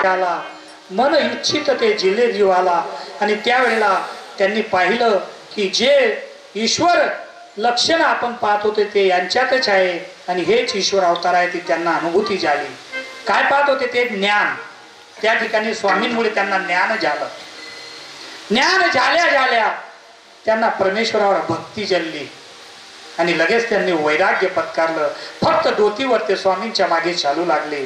त्याला मन इच्छित ते जिल्हे जीवाला. आणि त्यावेळेला त्यांनी पाहिलं की जे ईश्वर लक्षण आपण पाहत होते ते यांच्यातच आहे आणि हेच ईश्वर अवतार आहे. ती त्यांना अनुभूती झाली. काय पाहत होते ते ज्ञान. त्या ठिकाणी स्वामींमुळे त्यांना ज्ञान झालं. ज्ञान झाल्या त्यांना परमेश्वरावर भक्ती जल्ली आणि लगेच त्यांनी वैराग्य पत्कारलं. फक्त डोतीवर ते स्वामींच्या मागे चालू लागले.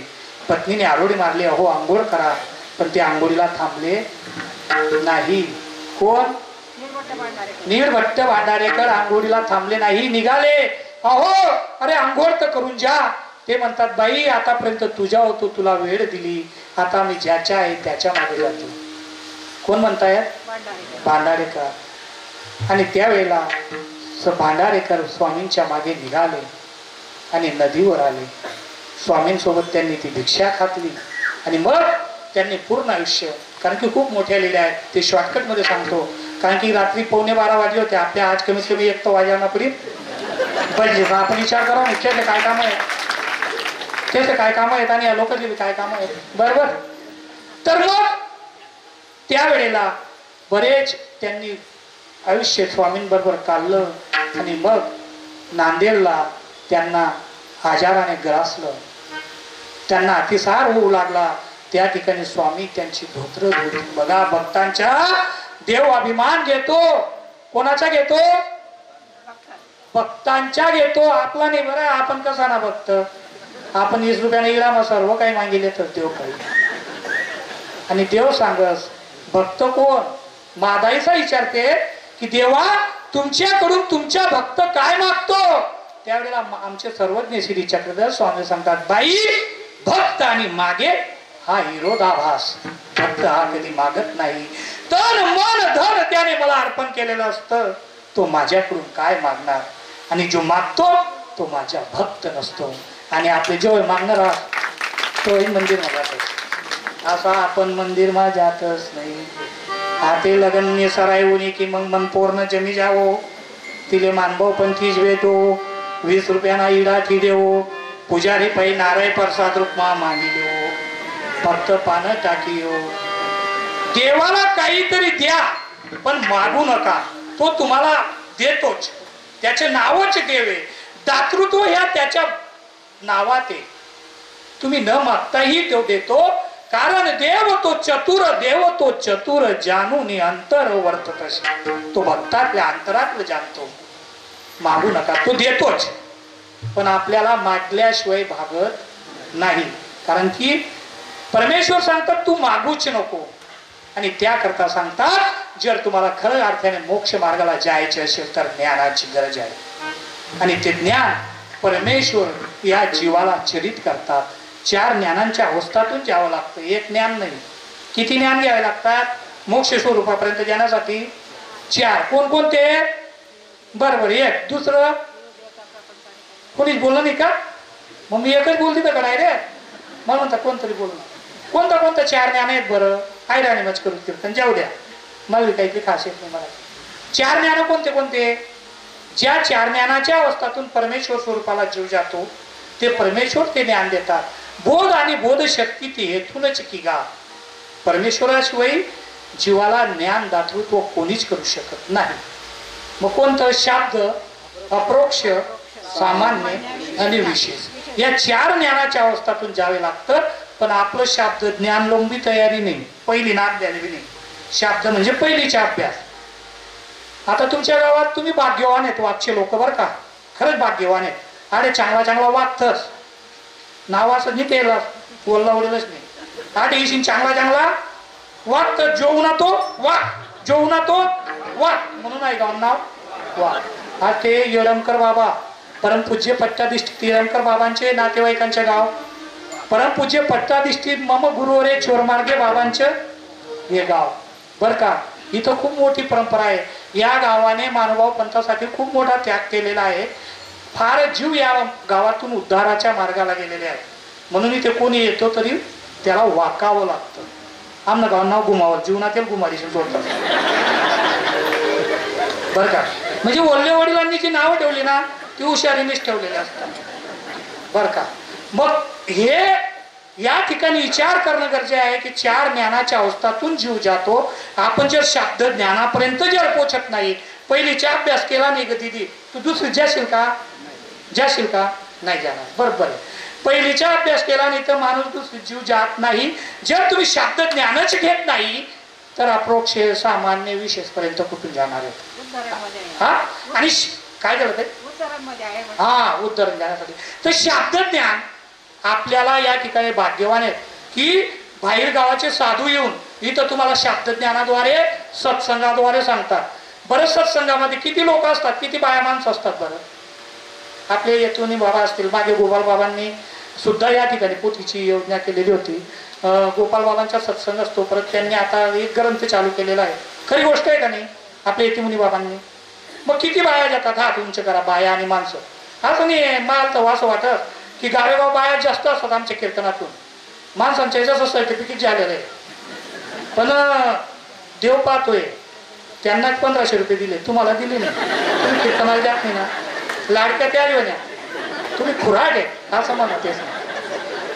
पत्नीने आरोडी मारली, अहो आंघोळ करा, पण ते आंघोळीला थांबले नाही. कोण? निर्भट्ट भांडारेकर आंघोळीला थांबले नाही, निघाले. अहो अरे आंघोळ तर करून जा. ते म्हणतात बाई आतापर्यंत तुझ्या होतो, तुला वेळ दिली, आता मी ज्याच्या आहे त्याच्या मागे जातो. कोण म्हणताय? भांडारेकर. आणि त्यावेळेला भांडारेकर स्वामींच्या मागे निघाले आणि नदीवर आले. स्वामींसोबत त्यांनी ती भिक्षा खातली आणि मग त्यांनी पूर्ण आयुष्य, कारण की खूप मोठ्या लिहिल्या आहेत, ते शॉर्टकट मध्ये सांगतो, कारण की रात्री 11:45 वाजले होते. आपल्या आज कमीत कमी 1 तर वाजायला पडेल पाहिजे. आपण विचार करा त्याचे काय काम आहेत, त्याचे काय काम आहेत आणि या लोकांचे काय काम आहेत. बरोबर. तर मग त्यावेळेला बरेच त्यांनी आयुष्य स्वामींबरोबर काढलं आणि मग नांदेडला त्यांना आजाराने ग्रासलं. त्यांना अतिसार होऊ लागला. त्या ठिकाणी स्वामी त्यांची धोत्र धुतली. बघा भक्तांच्या देव अभिमान घेतो. कोणाचा घेतो? भक्तांच्या घेतो. आपला नाही. बरं आपण कसा ना भक्त, आपण 20 रुपयाने इलाम सर्व काही मागितले तर देव काही. आणि देव सांगस भक्त कोण? मादाईचा विचारते की देवा तुमच्याकडून तुमच्या भक्त काय मागतो? त्यावेळेला आमचे सर्वज्ञ श्री चक्रधर स्वामी सांगतात बाई भक्त आणि मागे हा विरोधाभास. भक्त हा कधी मागत नाही. तन मन धन त्याने मला अर्पण केलेलं असतं, तो माझ्याकडून काय मागणार? आणि जो मागतो तो माझा भक्त नसतो. आणि आपले जो मागणार तोही मंदिर जातच. असा आपण मंदिर मा जातच नाही. हाते लगन्य सराय होणे की मग मन पूर्ण जमी जावो. तिले मानभाव पण तीच भेटो. 20 रुपयाना इडा ठी देवो. पुजारी पै नाराय प्रसाद रूपमा मानी देवो. फक्त पानं टाकियो. देवाला काहीतरी द्या पण मागू नका. तो तुम्हाला देतोच. त्याचे नावच देवे. दातृत्व ह्या त्याच्या नावात आहे. तुम्ही न मागताही तो देतो. कारण देव तो चतुर जाणून अंतर वर्तत. तो भक्तातल्या अंतरातलं जाणतो. मागू नका. तो देतोच पण आपल्याला मागल्याशिवाय भागत नाही. कारण की परमेश्वर सांगतात तू मागूच नको. आणि त्याकरता सांगतात जर तुम्हाला खरं अर्थाने मोक्ष मार्गाला जायचे असेल तर ज्ञानाची गरज आहे. आणि ते ज्ञान परमेश्वर या जीवाला चरित करतात. 4 ज्ञानांच्या अवस्थातून जावं लागतं. एक ज्ञान नाही. किती ज्ञान घ्यावे लागतात मोक्ष स्वरूपापर्यंत जाण्यासाठी? 4. कोणकोणते? बरोबर. 1. दुसरं कोणीच बोललं नाही का? मग मी एकच बोलते तर काय रे? मला म्हणता कोणतरी बोललं. कोणता 4 ज्ञान आहेत बरं? आयराणी मच करू कीर्तन जाऊ द्या. मला काहीतरी खासियत नाही मला. 4 ज्ञान कोणते? ज्या 4 ज्ञानाच्या अवस्थातून परमेश्वर स्वरूपाला जीव जातो ते परमेश्वर ते ज्ञान देतात. बोध आणि बोध शक्ती ती हेतूनच की गा. परमेश्वराशिवाय जीवाला ज्ञान दातृत्व कोणीच करू शकत नाही. मग कोणतं? शाब्द, अप्रोक्ष, सामान्य आणि विशेष. या 4 ज्ञानाच्या अवस्थातून जावे लागतं. पण आपलं शाब्द ज्ञान लोंबी तयारी नाही. पहिली नाद द्यावी नाही. शाब्द म्हणजे पहिलीचा अभ्यास. आता तुमच्या गावात तुम्ही भाग्यवान आहेत वागचे लोक बरं का. खरंच भाग्यवान आहेत. अरे चांगला वागतस. नावाचं नाही केलं बोलला उडलंच नाही. आठ येशील चांगला वागत. जेवणा तो वाघ म्हणून आहे गाव नाव वाघ. हा ते येळंबकर बाबा परमपूज्य पट्टाधिष्ठी येळंबकर बाबांचे नातेवाईकांचे गाव. परमपूज्य पट्टाधिष्ठी मम गुरुवरे चोरमार्गे बाबांचे हे गाव बर का. इथं खूप मोठी परंपरा आहे. या गावाने मानवभाव पंथासाठी खूप मोठा त्याग केलेला आहे. फार जीव या गावातून उद्धाराच्या मार्गाला गेलेले आहेत. म्हणून इथे कोणी येतो तरी त्याला वाकावं लागतं. आमनं गाव नाव गुमावं जीवनातील गुमारीशी जोडतात बर का. म्हणजे वल्ले वडिलांनी जी नावं ठेवली ना ती हुशारीनेच ठेवलेली असतात बर का. मग हे या ठिकाणी विचार करणं गरजेचे आहे की 4 ज्ञानाच्या अवस्थातून जीव जातो. आपण जर शब्द ज्ञानापर्यंत जर पोचत नाही, पहिलीचा अभ्यास केला नाही ग दीदी, तू दुसरी जाशील का? जाशील का? नाही जाणार. बरोबर आहे. पहिलीचा अभ्यास केला नाही तर माणूस दुसरी जीव जात नाही. जर तुम्ही शब्द ज्ञानच घेत नाही तर अप्रोक्ष सामान्य विशेष पर्यंत कुठून जाणार आहे? हा, आणि काय झालं ते? हा, उद्धरण ज्ञानासाठी. तर शब्द ज्ञान आपल्याला या ठिकाणी भाग्यवान आहेत की बाहेर गावाचे साधू येऊन इथं तुम्हाला शब्द ज्ञानाद्वारे सत्संगाद्वारे सांगतात. बरं, सत्संगामध्ये किती लोक असतात, किती बाया माणसं असतात बरं? आपले येतुनी बाबा असतील, मागे गोपाल बाबांनी सुद्धा या ठिकाणी पोथीची योजना केलेली होती. गोपाल बाबांचा सत्संग असतो. परत त्यांनी आता एक ग्रंथ चालू केलेला आहे. खरी गोष्ट आहे का नाही? आपल्या येतुनी बाबांनी. मग किती बाया जातात? हात उंच करा. बाया आणि माणसं. असं नाही मला तर असं वाटत की गावेगाव बाया जास्त असतात आमच्या कीर्तनातून. माणसांच्या जसं सर्टिफिकेट झालेलं आहे. पण देव पाहतोय, त्यांना 1500 रुपये दिले, तुम्हाला दिले नाही. तुम्ही कीर्तनाला जात नाही ना. लाडक्या त्या घेण्या तुम्ही खुराट आहे असं म्हणत आहे.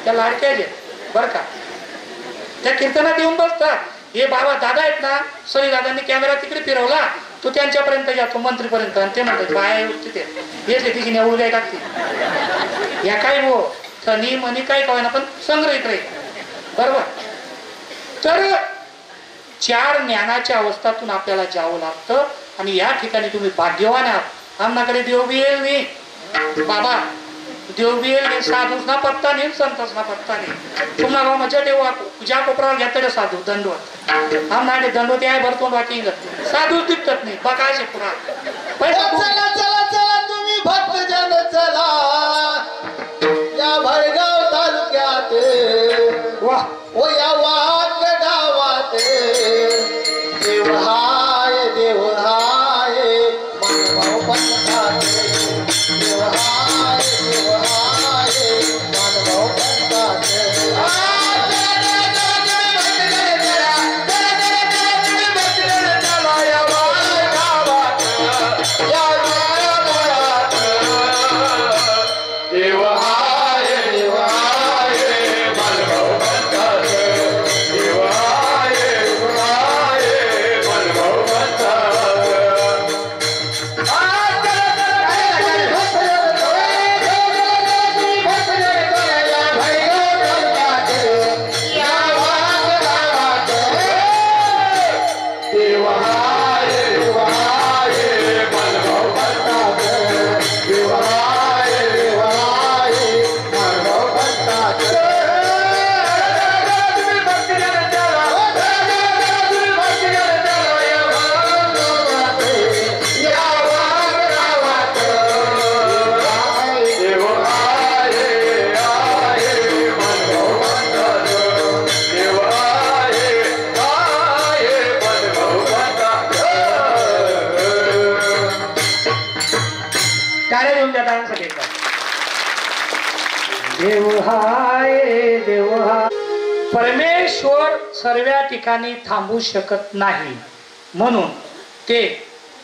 त्या लाडक्या आहेत बरं का. त्या कीर्तनात येऊन बसतात. हे बाबा दादा आहेत ना, सनी दादांनी कॅमेरा तिकडे फिरवला, तो त्यांच्यापर्यंत जातो, मंत्रीपर्यंत. आणि ते म्हणतात बाया तिथे येते तिची नेवळू काय टाकते या काय हो थनी मनी काय कळना, पण संग्रह इकडे बरोबर. तर 4 ज्ञानाच्या अवस्थातून आपल्याला जावं लागतं. आणि या ठिकाणी तुम्ही भाग्यवान आहात. आमनाकडे देव बी येईल नाही बाबा, देव बी येईल नाही, साधूच पत्ता नाही, संतच पत्ता नाही. तुम्हाला गाव म्हणजे देव ज्या कोपरावर घेतले साधू दंडवत आमनाकडे दंडवत आहे भरतोंड वाटी साधूच दिसत नाही बघायचे पुरा. चला चला चला तुम्ही भक्त जन चला या भडगाव तालुक्यात, वाह ओ या वाक गावात. देव हाय देव हाय मानभाव पंथात. देव हाय मानभाव पंथात. देव हाय देव हाय. परमेश्वर सर्व ठिकाणी थांबू शकत नाही, म्हणून ते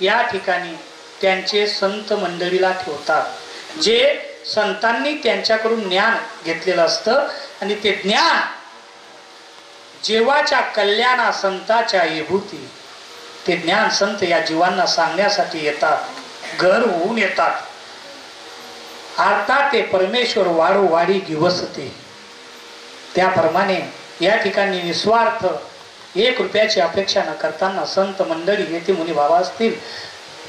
या ठिकाणी त्यांचे संत मंडळीला ठेवतात, जे संतांनी त्यांच्याकडून ज्ञान घेतलेलं असतं. आणि ते ज्ञान जीवाच्या कल्याणा संताच्या विभूती, ते ज्ञान संत या जीवांना सांगण्यासाठी येतात, घर होऊन येतात. अर्थात ते परमेश्वर वाढोवाढी गिवसते. त्याप्रमाणे या ठिकाणी निस्वार्थ 1 रुपयाची अपेक्षा न करताना संत मंडळी, येथे मुनी बाबा असतील,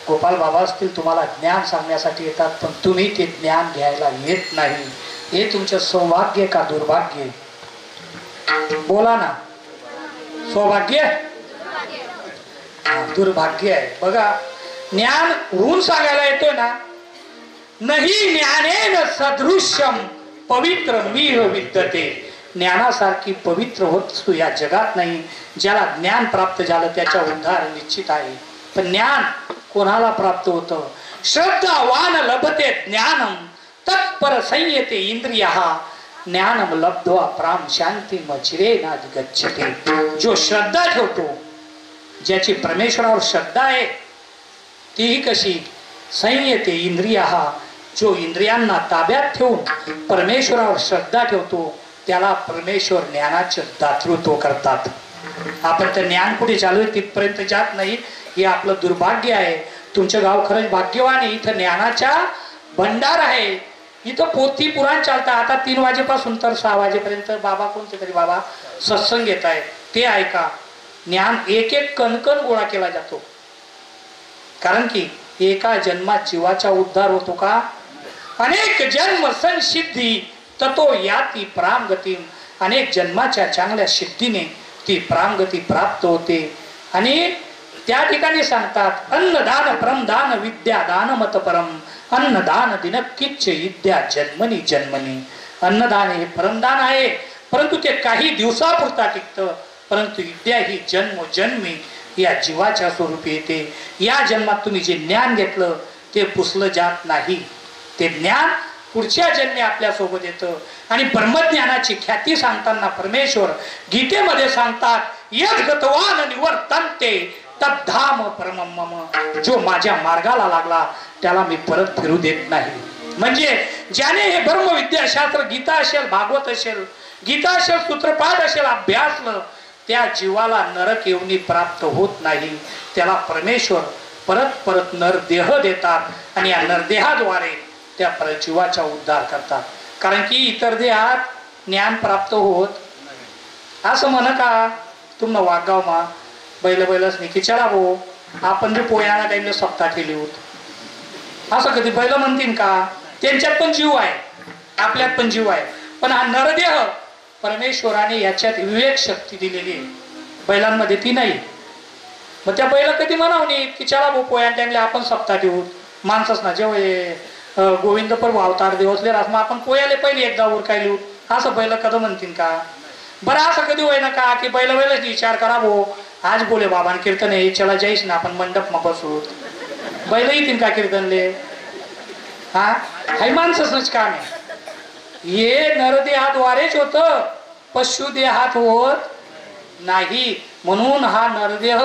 गोपाल बाबा असतील, तुम्हाला ज्ञान सांगण्यासाठी येतात. पण तुम्ही ते ज्ञान घ्यायला येत नाही. हे तुमचं सौभाग्य का दुर्भाग्य? बोला ना. सौभाग्य दुर्भाग्य आहे. बघा, ज्ञान होऊन सांगायला येतोय ना. नाही ज्ञानेन सदृश्यम पवित्र मीह विद्यते. ज्ञानासारखी पवित्र वस्तू या जगात नाही. ज्याला ज्ञान प्राप्त झालं त्याचा उद्धार निश्चित आहे. पण ज्ञान कोणाला प्राप्त होतं? श्रद्धावान लभते ज्ञानम तत्पर संयते इंद्रियः ज्ञानम लब्ध्वा प्राम शांती चिरेणाधिगच्छते. जो श्रद्धा ठेवतो, ज्याची परमेश्वरावर श्रद्धा आहे, तीही कशी संयते इंद्रियः, जो इंद्रियांना ताब्यात ठेवून परमेश्वरावर श्रद्धा ठेवतो त्याला परमेश्वर ज्ञानाचे दातृत्व करतात. आपण तर ज्ञान कुठे चालू आहे तिथपर्यंत जात नाही, हे आपलं दुर्भाग्य आहे. तुमचं गाव खरंच भाग्यवान आहे, इथं ज्ञानाचा भंडार आहे. इथं पोथी पुराण चालतं. आता 3 वाजेपासून तर 6 वाजेपर्यंत बाबा कोणते तरी बाबा सत्संग घेत आहे, ते ऐका. ज्ञान एक एक कणकण गोळा केला जातो. कारण की एका जन्मात जीवाचा उद्धार होतो का? अनेक जन्म संसिद्धी ततो याती प्रामगती. अनेक जन्माच्या चांगल्या सिद्धीने ती प्रामगती प्राप्त होते. आणि त्या ठिकाणी सांगतात अन्नदान परमदान विद्यादान मतपरम. अन्नदान दिनकिच्च विद्या जन्मनी जन्मनी. अन्नदान हे परमदान आहे, परंतु ते काही दिवसापुरता टिकतं. परंतु विद्या ही जन्मोजन्मी या जीवाच्या स्वरूपी येते. या जन्मात तुम्ही जे ज्ञान घेतलं ते पुसलं जात नाही. ते ज्ञान पुढच्या जन्मी आपल्या सोबत येतं. आणि ब्रह्मज्ञानाची ख्याती सांगताना परमेश्वर गीतेमध्ये सांगतात यद गतवान निवर्तन्ते तद्धाम परमं मम. जो माझ्या मार्गाला लागला त्याला मी परत फिरू देत नाही. म्हणजे ज्याने हे ब्रह्मविद्याशास्त्र गीता असेल, भागवत असेल, गीता असेल, सूत्रपाठ असेल अभ्यासलं, त्या जीवाला नरक येऊनी प्राप्त होत नाही. त्याला परमेश्वर परत परत नरदेह देतात आणि या नरदेहाद्वारे त्या जीवाचा उद्धार करतात. कारण की इतर देहात ज्ञान प्राप्त होत असं म्हण का तुम्हाला वागाव मा बैलच नाही की चला भो आपण जे पोयाना टाइमला सप्ताह ठेवली होत असं कधी बैल म्हणतील का? त्यांच्यात पण जीव आहे, आपल्यात पण जीव आहे. पण हा नरदेह परमेश्वराने याच्यात विवेक शक्ती दिलेली आहे, बैलांमध्ये ती नाही. मग त्या बैल कधी म्हणावणी की चला भो पोया टाइमला आपण सप्ताह ठेवू. माणसच ना जेव्हा गोविंद प्रभू अवतार दिवसले रास मग आपण पोयाले पहिले एकदा उरकायलू असं बैल कधी म्हणतील का? बरं असं कधी होय ना का की बैल विचार करा भो आज बोले बाबा कीर्तन आहे चला जाईस ना आपण मंडप मा बसू. बैल येतील का कीर्तनले? हा हाय माणसंच काम आहे. हे नरदेहाद्वारेच होत, पशु देहात होत नाही. म्हणून हा नरदेह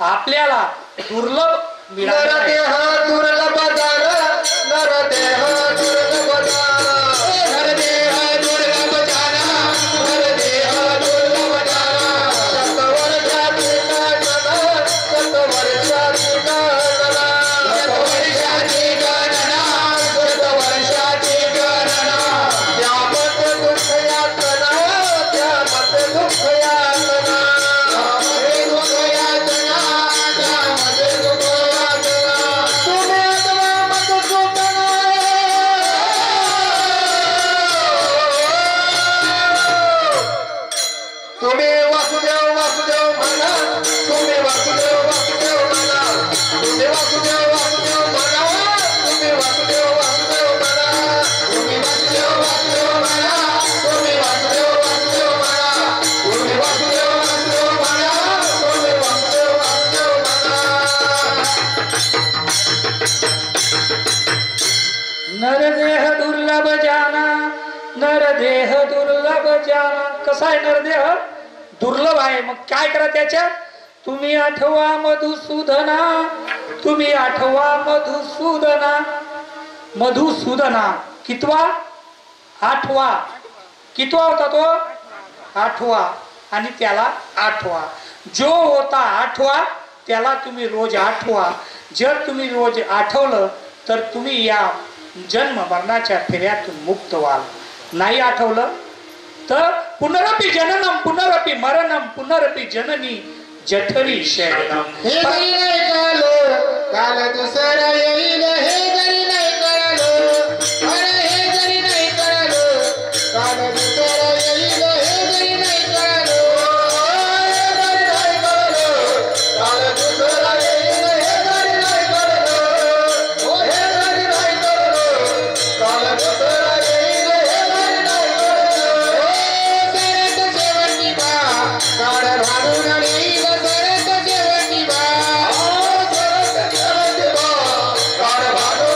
आपल्याला दुर्लभ मिळाला. नरदेह दुर्लभ झाला, नरदेह दुर्लभ झाला, नरदेह दुर्लभ झाला, नरदेह दुर्लभ झाला. शतवर्षाची गणना, शतवर्षाची गणना, शतवर्षाची गणना, शतवर्षाची गणना. त्यामध्ये दुःख यातना, त्यामध्ये दुःख यातना, त्यामध्ये दुःख यातना, त्यामध्ये दुःख यातना. तुम्ही आत्मा मधुसूदना, तुम्ही वासुदेव वासुदेव म्हणा, तुम्ही वासुदेव वासुदेव म्हणा, तुम्ही वासुदेव वासुदेव म्हणा, तुम्ही वासुदेव वासुदेव म्हणा, तुम्ही वासुदेव वासुदेव म्हणा, तुम्ही वासुदेव वासुदेव म्हणा, तुम्ही वासुदेव वासुदेव म्हणा, तुम्ही वासुदेव वासुदेव म्हणा. नरदेह दुर्लभ जाना, नरदेह दुर्लभ जाना. कसा आहे नरदेह? दुर्लभ आहे. मग काय करा त्याच्यात? तुम्ही आठवा मधुसूदना, तुम्ही आठवा मधुसूदना. मधुसूदना कितवा? आठवा. कितवा होता तो? आठवा. आणि त्याला आठवा. जो होता आठवा त्याला तुम्ही रोज आठवा. जर तुम्ही रोज आठवलं तर तुम्ही या जन्म मरणाच्या फेऱ्यातून मुक्त व्हाल. नाही आठवलं तर पुनरपि जननम पुनरपि मरणम पुनरपि जननी जठरी शयनम. हे जरी नाही कळलो काल दुसरं येईल, हे जरी नाही कळलो, अरे हे जरी नाही कळलो काल दुसरं येईल, हे जरी नाही कळलो, हे जरी नाही कळलो काल दुसरं येईल, हे जरी नाही कळलो, हे जरी नाही कळलो काल दुसरं येईल, हे जरी नाही कळलो. सरत शेवटी बा काळ भाडून येईल, सरत शेवटी बा, सरत शेवटी बा काळ भाडून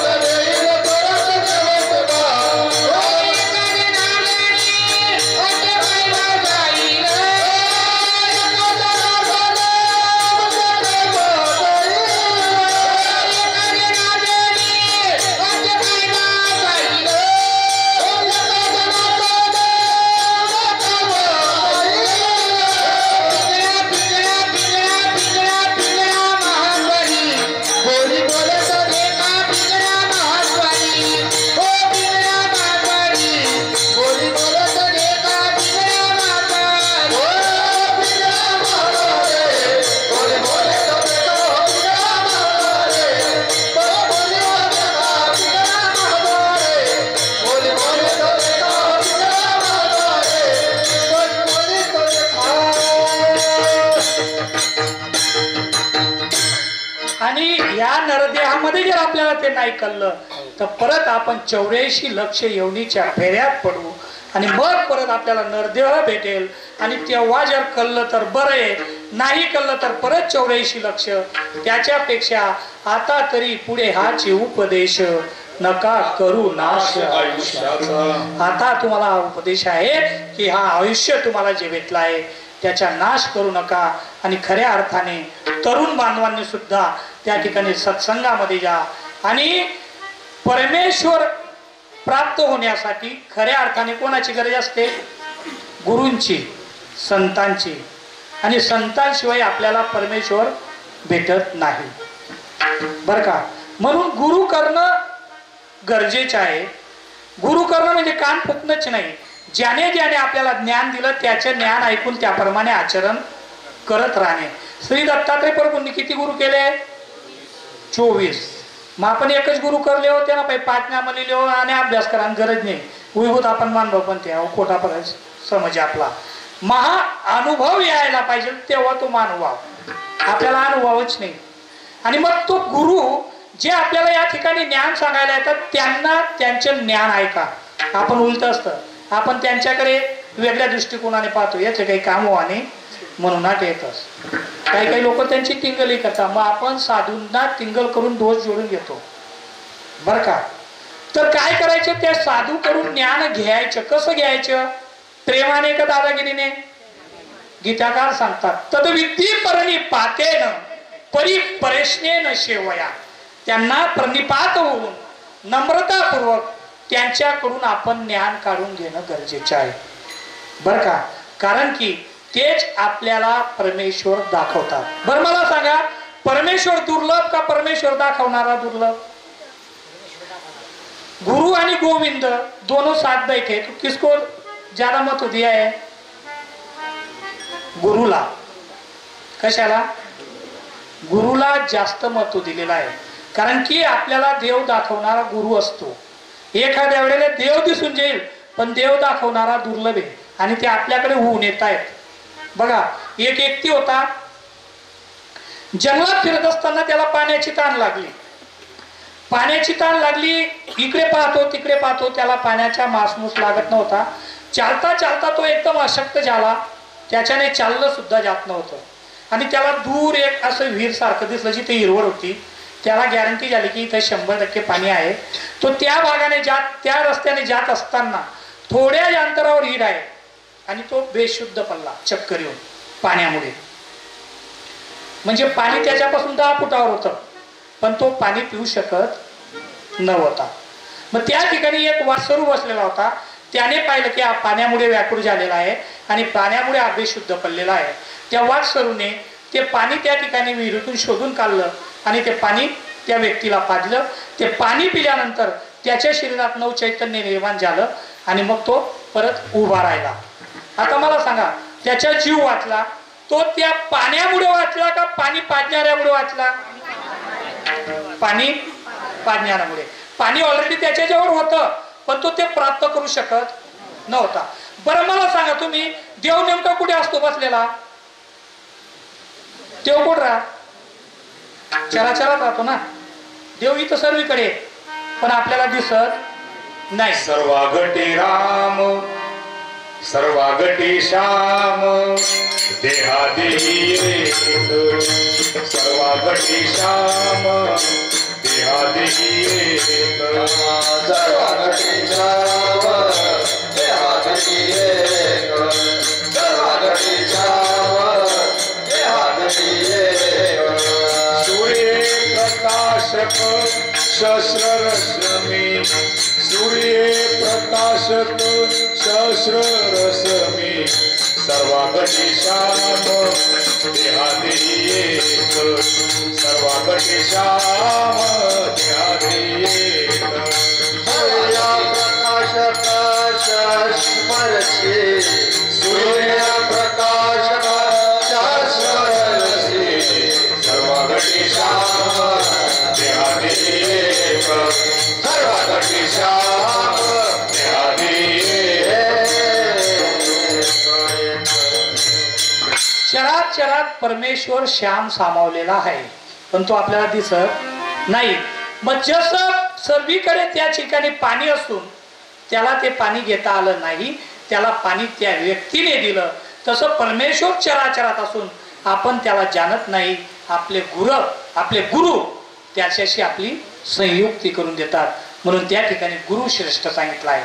नर देहामध्ये जर आपल्याला ते नाही कळलं तर परत आपण 84 लक्ष योनीच्या फेऱ्यात पडू आणि मग परत आपल्याला नरदेह भेटेल आणि तेव्हा जर कळलं तर बरं आहे, नाही कळलं तर परत 84 लक्ष. त्याच्यापेक्षा आता तरी पुढे हाची उपदेश नका करू नाश आयुष्याचा. आता तुम्हाला हा उपदेश आहे की हा आयुष्य तुम्हाला जे भेटला आहे त्याचा नाश करू नका आणि खऱ्या अर्थाने तरुण बांधवांनी सुद्धा त्या ठिकाणी सत्संगामध्ये जा आणि परमेश्वर प्राप्त होण्यासाठी खऱ्या अर्थाने कोणाची गरज असते? गुरूंची, संतांची. आणि संतांशिवाय आपल्याला परमेश्वर भेटत नाही बर का. म्हणून गुरु करणं गरजेचं आहे. गुरु करणं म्हणजे कान फुकणंच नाही. ज्याने ज्याने आपल्याला ज्ञान दिलं त्याचे ज्ञान ऐकून त्याप्रमाणे आचरण करत राहणे. श्री दत्तात्रय प्रभूंनी किती गुरु केले? 24. मग आपण एकच गुरु करले होते ना, पाहिजे 5 नाम लिहिले हो आणि अभ्यास करा, गरज नाही. विभूत आपण मानलो पण ते खोटा पर्यंत समज आपला. महा अनुभव यायला पाहिजे तेव्हा तो मानवाव. आपल्याला अनुभवच नाही. आणि मग तो गुरु जे आपल्याला या ठिकाणी ज्ञान सांगायला येतात त्यांना त्यांचे ज्ञान ऐका. आपण उलट असतं, आपण त्यांच्याकडे वेगळ्या दृष्टिकोनाने पाहतो, याचे काही काम व्हाने म्हणून नाट येतच. काही काही लोक त्यांची टिंगलही करतात. मग आपण साधूंना टिंगल करून दोष जोडून घेतो बर का. तर काय करायचं? त्या साधू कडून ज्ञान घ्यायचं. कसं घ्यायचं? प्रेमाने का दादागिरीने? गीताकार सांगतात तद्विद्धी प्रणिपातेन परिपरेशनेन सेवया. त्यांना प्रणिपात होऊन नम्रतापूर्वक त्यांच्याकडून आपण ज्ञान काढून घेणं गरजेचं आहे बर का. कारण की तेच आपल्याला परमेश्वर दाखवतात. बरं मला सांगा, परमेश्वर दुर्लभ का परमेश्वर दाखवणारा दुर्लभ? गुरु आणि गोविंद दोनों साथ बैठे तो किसको ज्यादा महत्व दिया है? गुरुला. कशाला? गुरुला जास्त महत्व दिलेलं आहे. कारण की आपल्याला देव दाखवणारा गुरु असतो. एखाद्या वेळेला देव दिसून जाईल पण देव दाखवणारा दुर्लभ आहे आणि ते आपल्याकडे होऊन येत आहेत. बघा, एक व्यक्ती होता, जंगलात फिरत असताना त्याला पाण्याची तहान लागली. पाण्याची तहान लागली, इकडे पाहतो तिकडे पाहतो, त्याला पाण्याचा मासमूस लागत नव्हता. चालता चालता तो एकदम अशक्त झाला. त्याच्याने चाललं सुद्धा जात नव्हतं आणि त्याला दूर एक असं विहीर सारखं दिसलं जिथे हिरवळ होती. त्याला गॅरंटी झाली की इथे 100% पाणी आहे. तो त्या भागाने त्या रस्त्याने जात असताना थोड्या अंतरावर हिर आहे आणि तो बेशुद्ध पडला चक्कर येऊन पाण्यामुळे. म्हणजे पाणी त्याच्यापासून 10 फुटावर होतं पण तो पाणी पिऊ शकत नव्हता. मग त्या ठिकाणी एक वासरू बसलेला होता. त्याने पाहिलं की हा पाण्यामुळे व्याकुळ झालेला आहे आणि पाण्यामुळे हा बेशुद्ध पडलेला आहे. त्या वासरूने ते पाणी त्या ठिकाणी विहिरीतून शोधून काढलं आणि ते पाणी त्या व्यक्तीला पाजलं. ते पाणी पिल्यानंतर त्याच्या शरीरात नवचैतन्य निर्माण झालं आणि मग तो परत उभा राहिला. आता मला सांगा, त्याचा जीव वाचला तो त्या पाण्यामुळे वाचला का पाणी पाजणाऱ्यामुळे वाचला? पाणी पाजणाऱ्यामुळे. पाणी ऑलरेडी त्याच्याजवळ होतं पण तो ते प्राप्त करू शकत नव्हता. बरं मला सांगा, तुम्ही देव नेमका कुठे असतो बसलेला? देव कुठं राहा? चराचरात राहतो ना. देव इथं सर्वीकडे पण आपल्याला दिसत नाही. सर्वागटी राम सर्वागटी श्याम देहादेही एक. सर्वागटी श्याम देहादेही एक. सर्वागटी श्याम देहादेही एक. सर्वागटी श्याम देहादेही एक. सूर्य प्रकाशक शस्त्र रश्मी. सूर्य प्रकाशक शस्त्र रश्मी. सर्वागटी श्याम देहादेही एक. सर्वागटी श्याम देहादेही एक. सूर्य प्रकाशक शस्त्ररश्मी. सूर्य प्रकाशक शस्त्ररश्मी. सर्वागटी श्याम देहादेही एक. सर्वागटी श्याम देहादेही एक. चरात चरात परमेश्वर श्याम सामावलेला आहे पण तो आपल्याला दिसत नाही. मग जसं सर्वीकडे त्या ठिकाणी पाणी असून त्याला ते पाणी घेता आलं नाही, त्याला पाणी त्या व्यक्तीने दिलं, तसं परमेश्वर चराचरात असून आपण त्याला जाणत नाही. आपले गुरु त्याच्याशी आपली संयुक्ती करून देतात, म्हणून त्या ठिकाणी गुरु श्रेष्ठ सांगितलं आहे.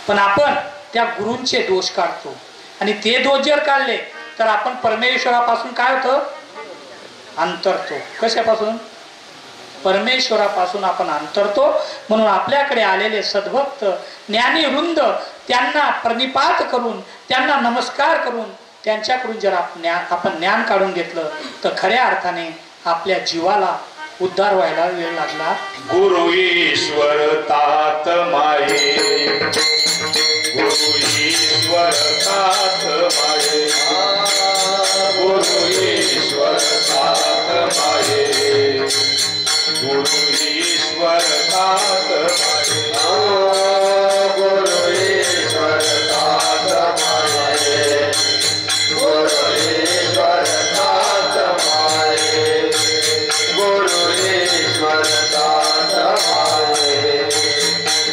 पण आपण त्या गुरूंचे दोष काढतो आणि ते दोष जर काढले तर आपण परमेश्वरापासून काय होतं, अंतरतो. कशापासून? परमेश्वरापासून आपण अंतरतो. म्हणून आपल्याकडे आलेले सद्भक्त ज्ञानी वृंद त्यांना प्रणिपात करून, त्यांना नमस्कार करून, त्यांच्याकडून जर आपण ज्ञान काढून घेतलं तर खऱ्या अर्थाने आपल्या जीवाला उद्धार व्हायला वेळ लागला. गुरु ईश्वर तात माये, गुरु ईश्वर तात माये, गुरु ईश्वर तात माये, गुरु ईश्वर तात माये, गुरु ईश्वर तात माये, गुरु ईश्वर तात माये, गुरु ईश्वर तात माये,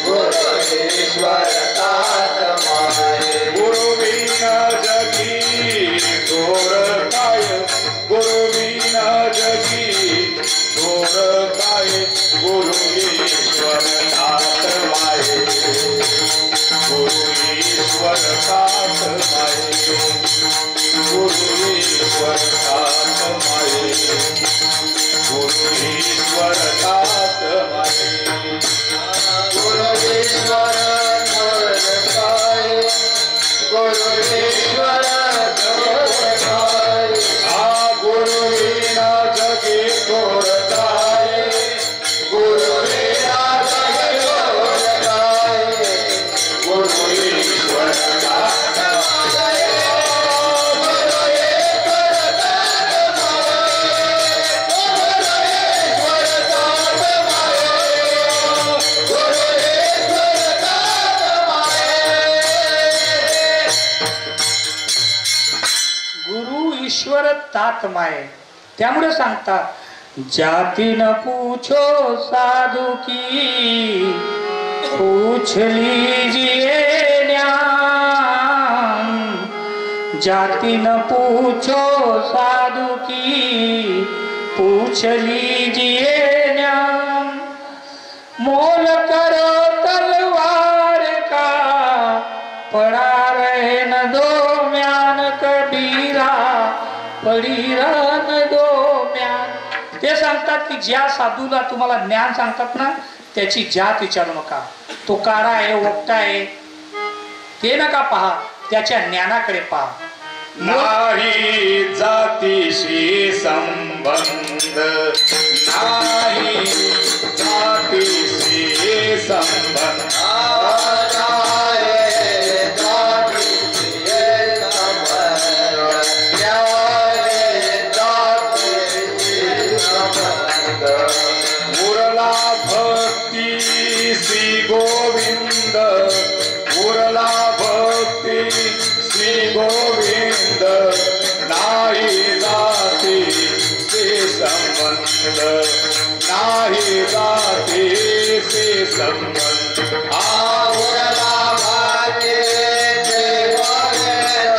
गुरु ईश्वर तात माये. गुरु बिना जगी थोर काय, गुरु बिना जगी थोर काय, गुरु ईश्वर तात माये, गुरु ईश्वर तात माये, गुरु ईश्वर तात माये, गुरु ईश्वर तात माये. गुरु ईश्वर थोर काय, गुरु ईश्वर थोर काय, गुरु बिना जगी थोर काय, गुरु बिना जगी थोर काय, गुरु ईश्वर तात माये, गुरु ईश्वर तात माये, गुरु ईश्वर तात माये, गुरु ईश्वर तात माये. गुरु ईश्वर तात माये. त्यामुळे सांगतात जाती न पूछो साधु की, पूछ लीजिए ज्ञान. जाति न पूछो साधु की, पूछ लीजिए ज्ञान. मोल करो तलवार का, पड़ा रहे न दो म्यान. कबीरा पडी रन दो म्यान. ते सांगतात की ज्या साधूला तुम्हाला ज्ञान सांगतात ना, त्याची जात विचारू नका. तो काळा आहे, ओकटा आहे, ते नका पहा, त्याच्या ज्ञानाकडे पहा. नाही जातीशी संबंध, नाही जातीशी संबंध, उरला भक्ती श्री गोविंद, उरला भक्ती श्री गोविंद. नाही जाती से संबंध, नाही जाती से संबंध. उरला भक्ती श्री गोविंद,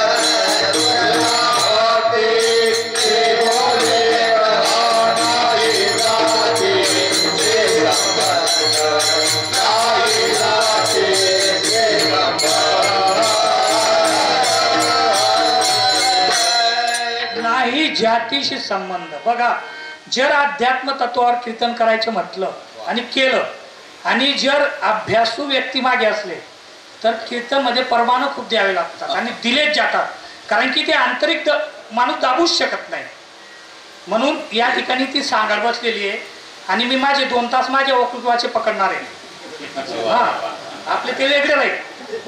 उरला भक्ती श्री गोविंद. नाही जाती से संबंध, नाही जाती से संबंध. नाही जातीशी संबंध. बघा, जर अध्यात्म तत्वावर कीर्तन करायचं म्हटलं आणि केलं, आणि जर अभ्यासू व्यक्ती मागे असले तर कीर्तन मध्ये परमाणु खूप द्यावे लागतात आणि दिलेच जातात, कारण की ते आंतरिक माणूस दाबूच शकत नाही. म्हणून या ठिकाणी ती सांगड बसलेली आहे आणि मी माझे 2 तास माझ्या वक्तृत्वाचे पकडणार आहे. हा, आपले ते वेगळे राहील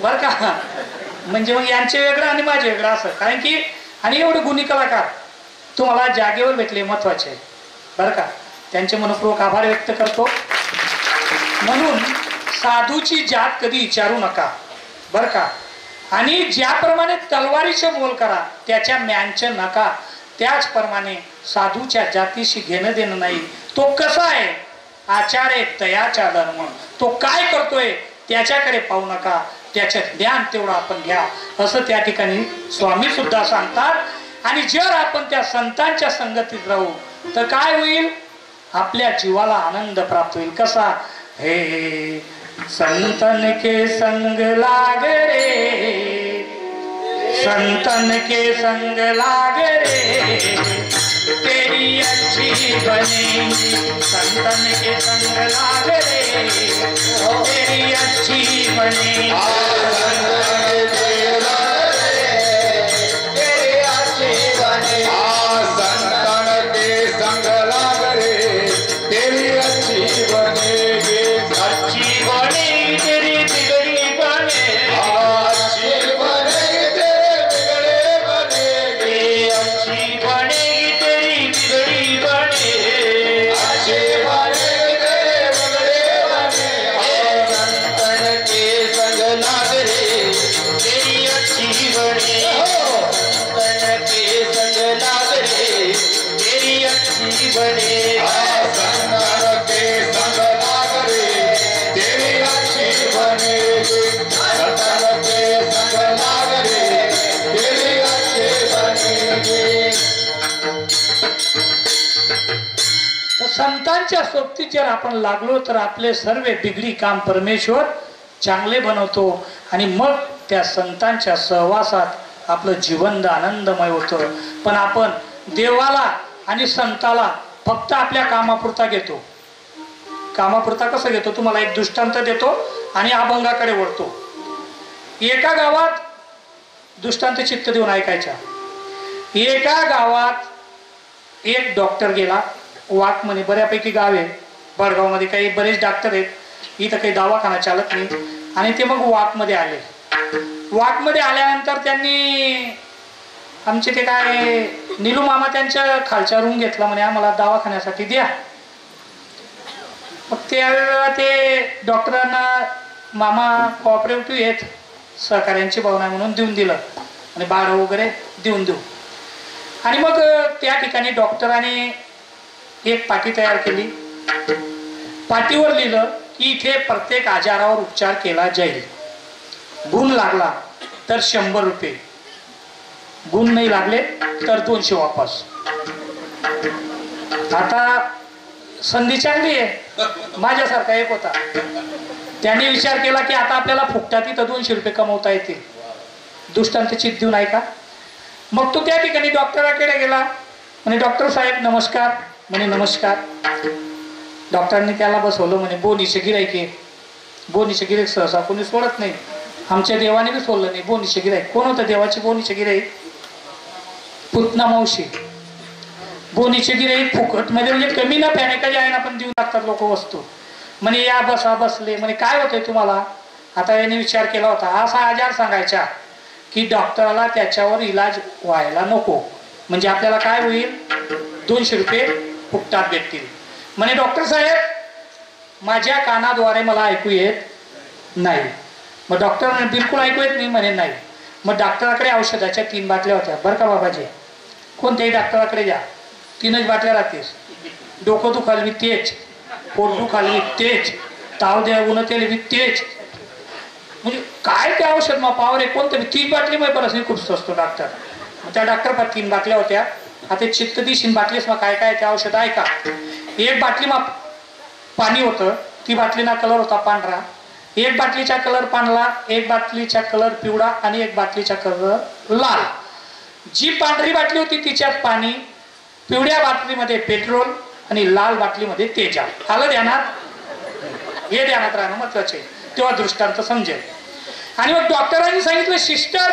बरं का. म्हणजे मग यांचे वेगळं आणि माझे वेगळं असं, कारण की आणि एवढे गुणी कलाकार तुम्हाला जागेवर भेटले महत्वाचे बरं का. त्यांचे मनपूर्वक आभार व्यक्त करतो. म्हणून साधूची जात कधी विचारू नका बरं का. आणि ज्याप्रमाणे तलवारीचे मोल करा त्याच्या म्यांचे नका, त्याचप्रमाणे साधूच्या जातीशी घेणं देणं नाही. तो कसा आहे आचार्य तयाचा धर्म. तो काय करतोय त्याच्याकडे पाहू नका, त्याचे ज्ञान तेवढं आपण घ्या, असं त्या ठिकाणी स्वामी सुद्धा सांगतात. आणि जर आपण त्या संतांच्या संगतीत राहू तर काय होईल, आपल्या जीवाला आनंद प्राप्त होईल. कसा, हे संतन के संग लाग रे, संतन के संग लाग रे, तेरी अच्छी बनेगी. संतन के संग लाग रे, तेरी अच्छी बनेगी. संतांच्या सोबतीत जर आपण लागलो तर आपले सर्व बिगडी काम परमेश्वर चांगले बनवतो. आणि मग त्या संतांच्या सहवासात आपलं जीवन आनंदमय होतं. पण आपण देवाला आणि संताला फक्त आपल्या कामापुरता घेतो. कामापुरता कसं घेतो, तुम्हाला एक दृष्टांत देतो आणि अभंगाकडे वळतो. एका गावात दृष्टांत चित्त देऊन ऐकायचा. एका गावात एक डॉक्टर गेला. वाक म्हणे बऱ्यापैकी गाव आहे, बडगावमध्ये काही बरेच डॉक्टर आहेत, इथं काही दवाखाना चालत नाही. आणि ते मग वाकमध्ये आले. वाकमध्ये आल्यानंतर त्यांनी आमचे ते काय निलू मामा त्यांच्या खालच्या रूम घेतला. म्हणे आम्हाला दवाखान्यासाठी द्या. मग त्यावेळेला ते डॉक्टरांना मामा कोऑपरेटिव्ह आहेत, सहकार्यांची भावना म्हणून देऊन दिलं आणि भाडं वगैरे देऊन देऊ. आणि मग त्या ठिकाणी डॉक्टरांनी एक पाटी तयार केली. पाटीवर लिहिलं की इथे प्रत्येक आजारावर उपचार केला जाईल. गुण लागला तर 100 रुपये, गुण नाही लागले तर 200 वापस. आता संधी चांगली आहे. माझ्यासारखा एक होता, त्याने विचार केला की आता आपल्याला फुकटात इथं 200 रुपये कमवता येतील. दृष्टांत चित्त देऊन ऐका. मग तो त्या ठिकाणी डॉक्टराकडे गेला. म्हणे डॉक्टर साहेब नमस्कार. म्हणे नमस्कार. डॉक्टरांनी त्याला बसवलं. म्हणे बोनीचे गिराईक आहे. बोनीचे गिराईक सहसा कोणी सोडत नाही. आमच्या देवाने बी सोडलं नाही. बोनीचे गिराईक कोण होतं देवाचे बोनीचे गिराईक? पुतना मावशी. बोनीचे गिराईक फुकट मध्ये म्हणजे कमी ना प्याने का जायना पण देऊ लागतात लोक वस्तू. म्हणे या बसा. बसले. म्हणे काय होतंय तुम्हाला? आता याने विचार केला होता, असा आजार सांगायचा की डॉक्टरला त्याच्यावर इलाज व्हायला नको, म्हणजे आपल्याला काय होईल, 200 रुपये फुकटात भेटतील. म्हणे डॉक्टर साहेब माझ्या कानाद्वारे मला ऐकू येत नाही. मग डॉक्टर म्हणे बिलकुल ऐकू येत नाही? म्हणे नाही. मग डॉक्टराकडे औषधाच्या 3 बाटल्या होत्या बरं का बाबाजी. कोणत्याही डॉक्टराकडे जा, 3च बाटल्या राहतेस. डोकं दुखाल बी तेच, पोट दुखाल बी तेच, ताव द्या उन्हतेल बी तेच. म्हणजे काय ते औषध मग पावर आहे कोणतं बी 3 बाटली मग बरंच खूप स्वस्त डॉक्टर. मग त्या डॉक्टर पण 3 बाटल्या होत्या. आता चित्त दिशीन बाटलीस मग काय काय ते औषध ऐका. एक बाटली मग पाणी होतं, ती बाटलीना कलर होता पांढरा. एक बाटलीचा कलर पांढरा, एक बाटलीचा कलर पिवळा आणि एक बाटलीचा कलर लाल. जी पांढरी बाटली होती तिच्यात पाणी, पिवळ्या बाटलीमध्ये पेट्रोल आणि लाल बाटलीमध्ये तेजा. आलं ध्यानात? हे ध्यानात राहणं महत्वाचे, तेव्हा दृष्टांत समजेल. आणि मग डॉक्टरांनी सांगितलं सिस्टर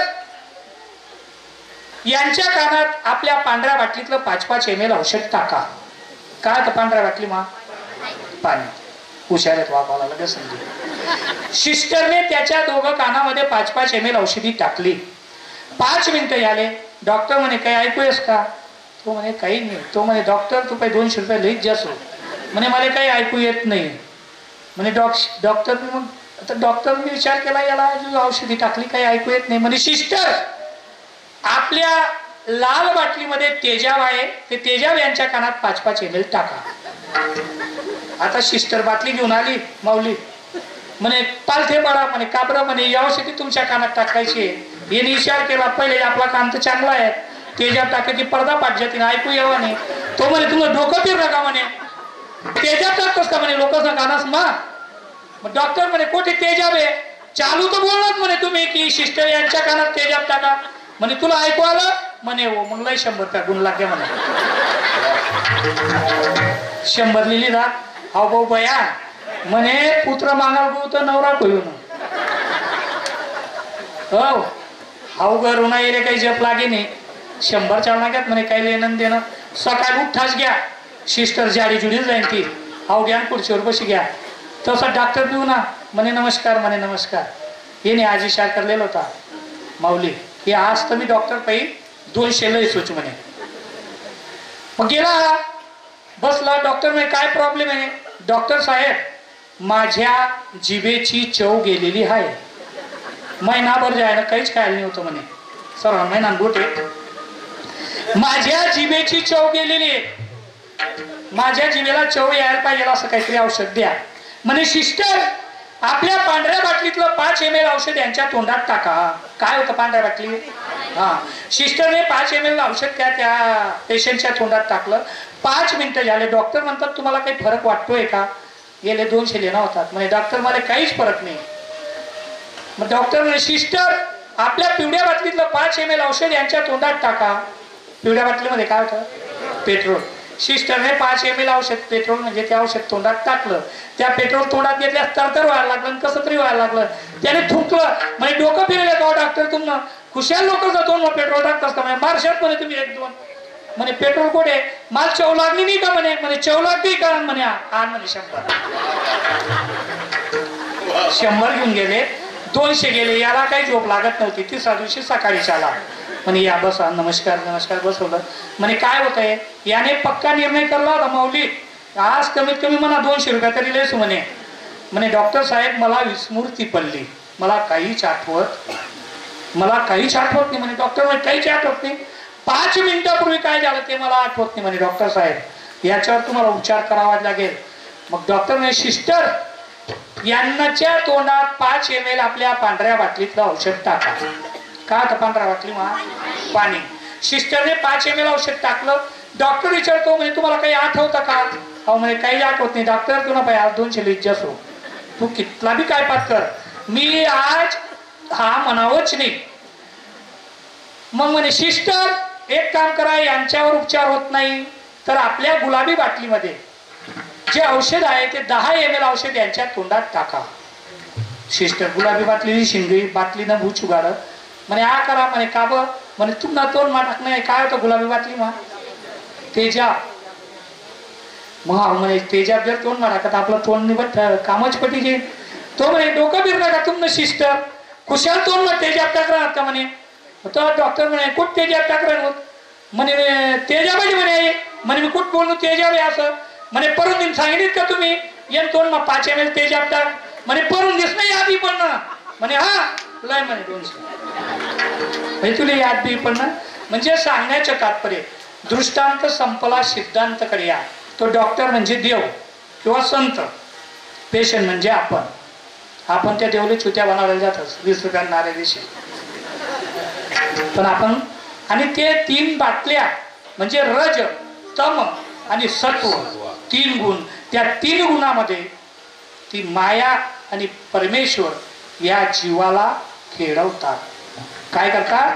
यांच्या कानात आपल्या पांढऱ्या बाटलीतलं 5-5 ml औषध टाका. काय तर पांढऱ्या बाटली मा पाणी. हुशार वापाला लगेच समजेल. सिस्टरने त्याच्या दोघं कानामध्ये 5-5 ml औषधी टाकली. 5 मिनिटं झाले. डॉक्टर म्हणे काही ऐकू येस का? तो म्हणे काही नाही. तो म्हणे डॉक्टर तू काही 200 रुपये लईच जास्त. म्हणे मला काही ऐकू येत नाही. म्हणे डॉक्टर मग आता डॉक्टरने विचार केला याला औषधी टाकली काही ऐकू येत नाही. म्हणे सिस्टर आपल्या लाल बाटलीमध्ये तेजाब आहे, ते तेजाब यांच्या कानात 5-5 ml टाका. आता सिस्टर बाटली घेऊन आली माऊली, म्हणे पालथे पडा म्हणे, काबरा म्हणे या औषधी तुमच्या कानात टाकायची. याने विचार केला पहिले आपला कान तर चांगला आहे, तेजाब टाकायची पडदा पाठजातीने ऐकू यावा नाही. तो म्हणे तुमचं डोकं फिरलं का म्हणे, तेजाब टाकतोस का म्हणे लोकांना कानास मा. मग डॉक्टर म्हणे कोठे तेजाब आहे, चालू तर बोललात म्हणे तुम्ही की सिस्टर यांच्या कानात तेजाब टाका. म्हणे तुला ऐकू आलं म्हणे हो, मग लय 100 रुपया गुण लागले म्हणे. 100 लिहिली ना. हा भाऊ बया म्हणे पुत्र मागाल गो तर नवरा कोयून हो हाऊ घरू नाही रे काही जप लागे नाही. 100 चालणार म्हणे काही लेणं देणं. सकाळी उठाच घ्या सिस्टर जाडी जुडी जाईन ती, हाऊ घ्या खुर्चीवर बशी घ्या. तसा डॉक्टर देऊ ना म्हणे नमस्कार म्हणे नमस्कार. येणे आजी शार करलेला होता माऊली, हे आज तर मी डॉक्टर पायी 200 लय सोच म्हणे. मग गेला बसला डॉक्टर म्हणे काय प्रॉब्लेम आहे. डॉक्टर साहेब माझ्या जिभेची चव गेलेली आहे, महिनाभर जायला काहीच खायला नाही होतं म्हणे. सर महिना गोटे माझ्या जिभेची चव गेलेली आहे, माझ्या जिभेला चव यायला पाहिजे असं काहीतरी औषध द्या म्हणे. सिस्टर आपल्या पांढऱ्या बाटलीतलं 5 ml औषध यांच्या तोंडात टाका. काय होतं पांढऱ्या बाटली, हा सिस्टरने 5 ml औषध त्या पेशंटच्या तोंडात टाकलं. 5 मिनिटं झाले. डॉक्टर म्हणतात तुम्हाला काही फरक वाटतोय का. गेले 200 लेणं होतात म्हणे. डॉक्टर मला काहीच फरक नाही. मग डॉक्टर म्हणे सिस्टर आपल्या पिवळ्या बाटलीतलं 5 ml औषध यांच्या तोंडात टाका. पिवळ्या बाटलीमध्ये काय होतं पेट्रोल. सिस्टरने 5 ml औषध पेट्रोल म्हणजे ते औषध तोंडात टाकलं. त्या पेट्रोल तोंडात घेतल्यास तर व्हायला लागलं, कसं तरी व्हायला लागलं. त्याने थुंकलं म्हणजे डोकं फिरलं का डॉक्टर तुम्हाला खुशाल लोक जातो मग पेट्रोल टाकत का म्हणे. मारशात म्हणे तुम्ही 1-2 म्हणे पेट्रोल कुठे माल चव लागली नाही का म्हणे. म्हणे चव लागली का म्हणे आण म्हणे 100 घेऊन गेले. 200 गेले. याला काही झोप लागत नव्हती. तिसऱ्या दिवशी सकाळी चाला म्हणे या बसा नमस्कार नमस्कार बसवलं. म्हणे काय होत आहे. याने पक्का निर्णय करला होता माऊली आज कमीत कमी मला 200 रुपया तरी लेस म्हणे. म्हणे डॉक्टर साहेब मला विस्मृती पडली, मला काहीच आठवत नाही म्हणे. डॉक्टर म्हणे काहीच आठवत नाही. 5 मिनिटापूर्वी काय झालं ते मला आठवत नाही म्हणे. डॉक्टर साहेब याच्यावर तुम्हाला उपचार करावा लागेल. मग डॉक्टर म्हणे सिस्टर यांच्या तोंडात 5 ml आपल्या पांढऱ्या बाटलीतलं औषध टाका. का आता पांढऱ्या बाटली पाणी. सिस्टरने 5 ml औषध टाकलं. डॉक्टर विचारतो म्हणे तुम्हाला काही आठवतं का. अहो म्हणे काही आठवत नाही. डॉक्टर तुला पाहिजे आज 200 लिहित असो तू कितला बी काय पात कर मी आज हा म्हणावंच नाही. मग म्हणे सिस्टर एक काम करा यांच्यावर उपचार होत नाही तर आपल्या गुलाबी बाटलीमध्ये जे औषध आहे ते 10 ml औषध यांच्या तोंडात टाका. सिस्टर गुलाबी बाटली शिंगई बाटली न भूच उगाड म्हणे आ करा म्हणे का ब म्हणे तुमना तोंड मा टाकणं काय होतं गुलाबी बाटली मा तेजाब. मग म्हणे तेजाब जर तोंड मा टाकत आपलं तोंड निबट कामच पटीचे. तो म्हणे डोकं फिरलं का तुमनं सिस्टर कुशाल तोंड मा तेजाब टाकणार का म्हणे. तो डॉक्टर म्हणे कुठ तेजाब टाकणार होत म्हणे तेजाबाजी म्हणे. म्हणे मी कुठ बोललो तेजाब आहे असं म्हणे. परून दिन सांगितलं का तुम्ही येन तोंड मा 5 ml तेजाब टाक म्हणे. परून दिस नाही आधी पण म्हणे हा लय म्हणे 200 तुला याद बी पण म्हणजे सांगण्याचं तात्पर्य दृष्टांत संपला सिद्धांतकडे या. तो डॉक्टर म्हणजे देव किंवा संत, पेशंट म्हणजे आपण त्या देवले चुत्या बनवल्या जातात 20 रुपया नारे दिवशी. पण आपण आणि ते 3 बाटल्या म्हणजे रज तम आणि सत्व 3 गुण. त्या 3 गुणामध्ये ती माया आणि परमेश्वर या जीवाला खेळवतात. काय करतात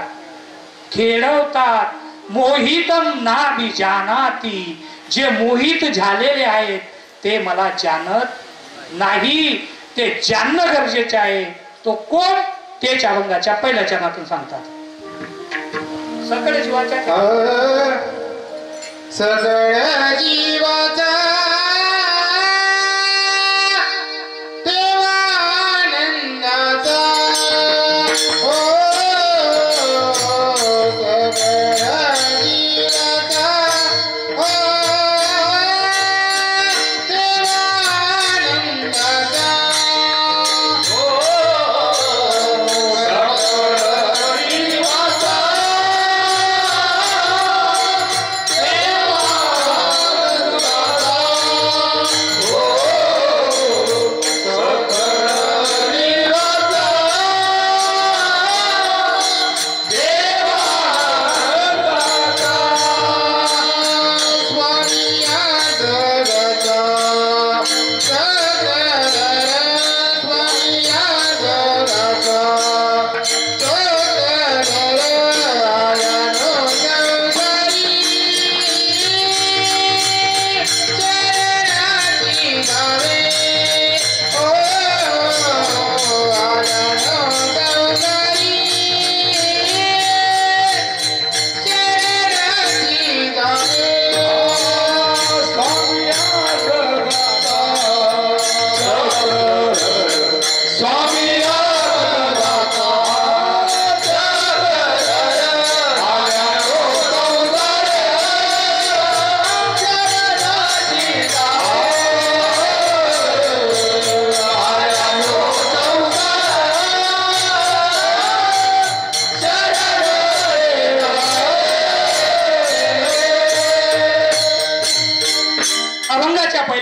खेळवतात. मोहितम ना भी जानाती जे मोहित झालेले आहेत ते मला जानत नाही. ते जाणणं गरजेचे आहे. तो कोण तेच अभंगाच्या पहिल्या चरणातून सांगतात. सगळ्या जीवाच्या सगळ्या जीवाचा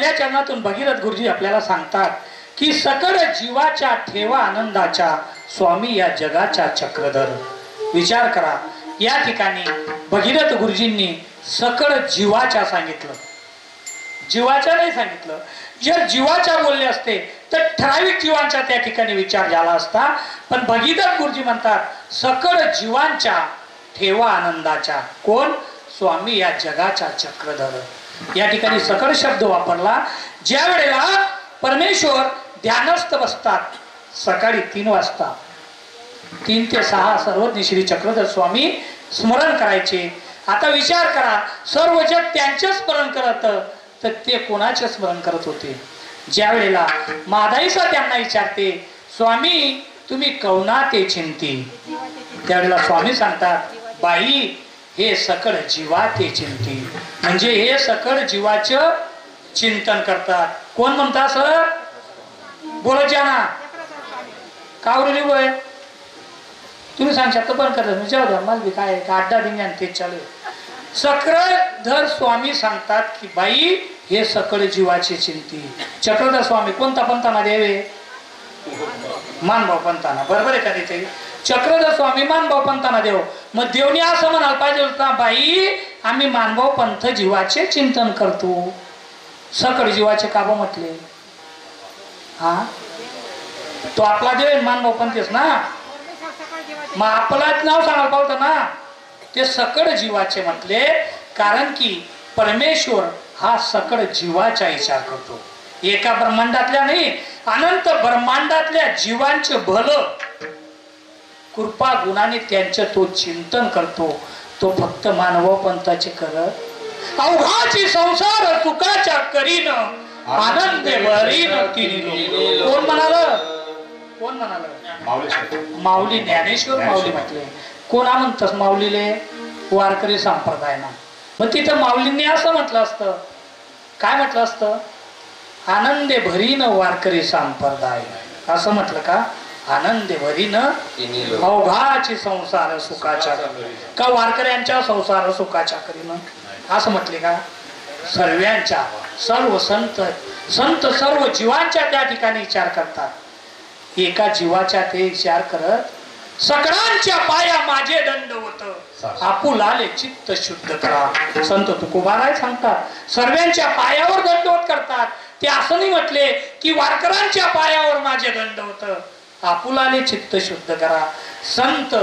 पहिल्या चरणातून भगीरथ गुरुजी आपल्याला सांगतात की सकळ जीवाच्या ठेवा आनंदाच्या स्वामी या जगाच्या चक्रधर. विचार करा, या ठिकाणी भगीरथ गुरुजींनी सकळ जीवाच्या सांगितलं, जीवाच्या नाही सांगितलं. जर जीवाच्या बोलले असते तर ठराविक जीवांचा त्या ठिकाणी विचार झाला असता. पण भगीरथ गुरुजी म्हणतात सकळ जीवांच्या ठेवा आनंदाच्या. कोण? स्वामी या जगाच्या चक्रधर. या ठिकाणी सकळ शब्द वापरला. ज्या वेळेला परमेश्वर ध्यानस्थ बसतात सकाळी 3 वाजता, 3 ते 6 सर्वज्ञ श्री चक्रधर स्वामी स्मरण करायचे. आता विचार करा, सर्व जग त्यांचे स्मरण करत, तर ते कोणाचे स्मरण करत होते? ज्या वेळेला मादाईसा त्यांना विचारते स्वामी तुम्ही कवना ते चिंती, त्यावेळेला स्वामी सांगतात बाई हे सकळ जीवा ते चिंती. म्हणजे हे सकळ जीवाचं चिंतन करतात. कोण म्हणता सर? बोलत जा ना. कावरली वय तुम्ही सांगता तर पण करत विचार द्या मला बी काय अड्डा दिंग्यान तेच चालू आहे. चक्रधर स्वामी सांगतात की बाई हे सकळ जीवाची चिंती. चक्रधर स्वामी कोणता पंथाना देवे? मानभाव पंथाना. बरोबर आहे का तिथे? चक्रधर स्वामी मानभाव पंथाना देव. मग देवनी असं म्हणायला पाहिजे होता बाई आम्ही मानभाव पंथ जीवाचे चिंतन करतो. सकळ जीवाचे काबा म्हटले? हा तो आपला देव मानभाव पंथच ना, मग आपलाच नाव सांगायला पाहिजे ना. ते सकळ जीवाचे म्हटले कारण की परमेश्वर हा सकळ जीवाचा विचार करतो. एका ब्रह्मांडातल्या नाही, अनंत ब्रह्मांडातल्या जीवांचे भल कृपा गुणाने त्यांचे तो चिंतन करतो. तो फक्त मानव पंथाचे करत अवघाची संसार सुखाच्या करीन आनंद भरीन तिनी. कोण म्हणाल? कोण म्हणाल? माऊली ज्ञानेश्वर माऊली म्हटले. कोणा म्हणतात माऊलीले? वारकरी संप्रदायाना. मग तिथं माऊलींनी असं म्हटलं असतं, काय म्हटलं असतं? आनंदे भरीन वारकरी संप्रदाय. असं म्हटलं का? आनंदे भरीन अवघाची संसार सुखाच्या का वारकऱ्यांच्या संसार सुखाच्या करीन असं म्हटले का? सर्वांच्या सर्व संत सर्व जीवांच्या त्या ठिकाणी विचार करतात. एका जीवाच्या ते विचार करत सकळांच्या पाया माझे दंडवत आपुलाले चित्त शुद्ध करा. संत तुकोबाराय सांगतात सर्वांच्या पायावर दंडवत करतात. ते असं नाही म्हटले की वारकऱ्यांच्या पायावर माझे दंडवत आपुलाले चित्त शुद्ध करा. संत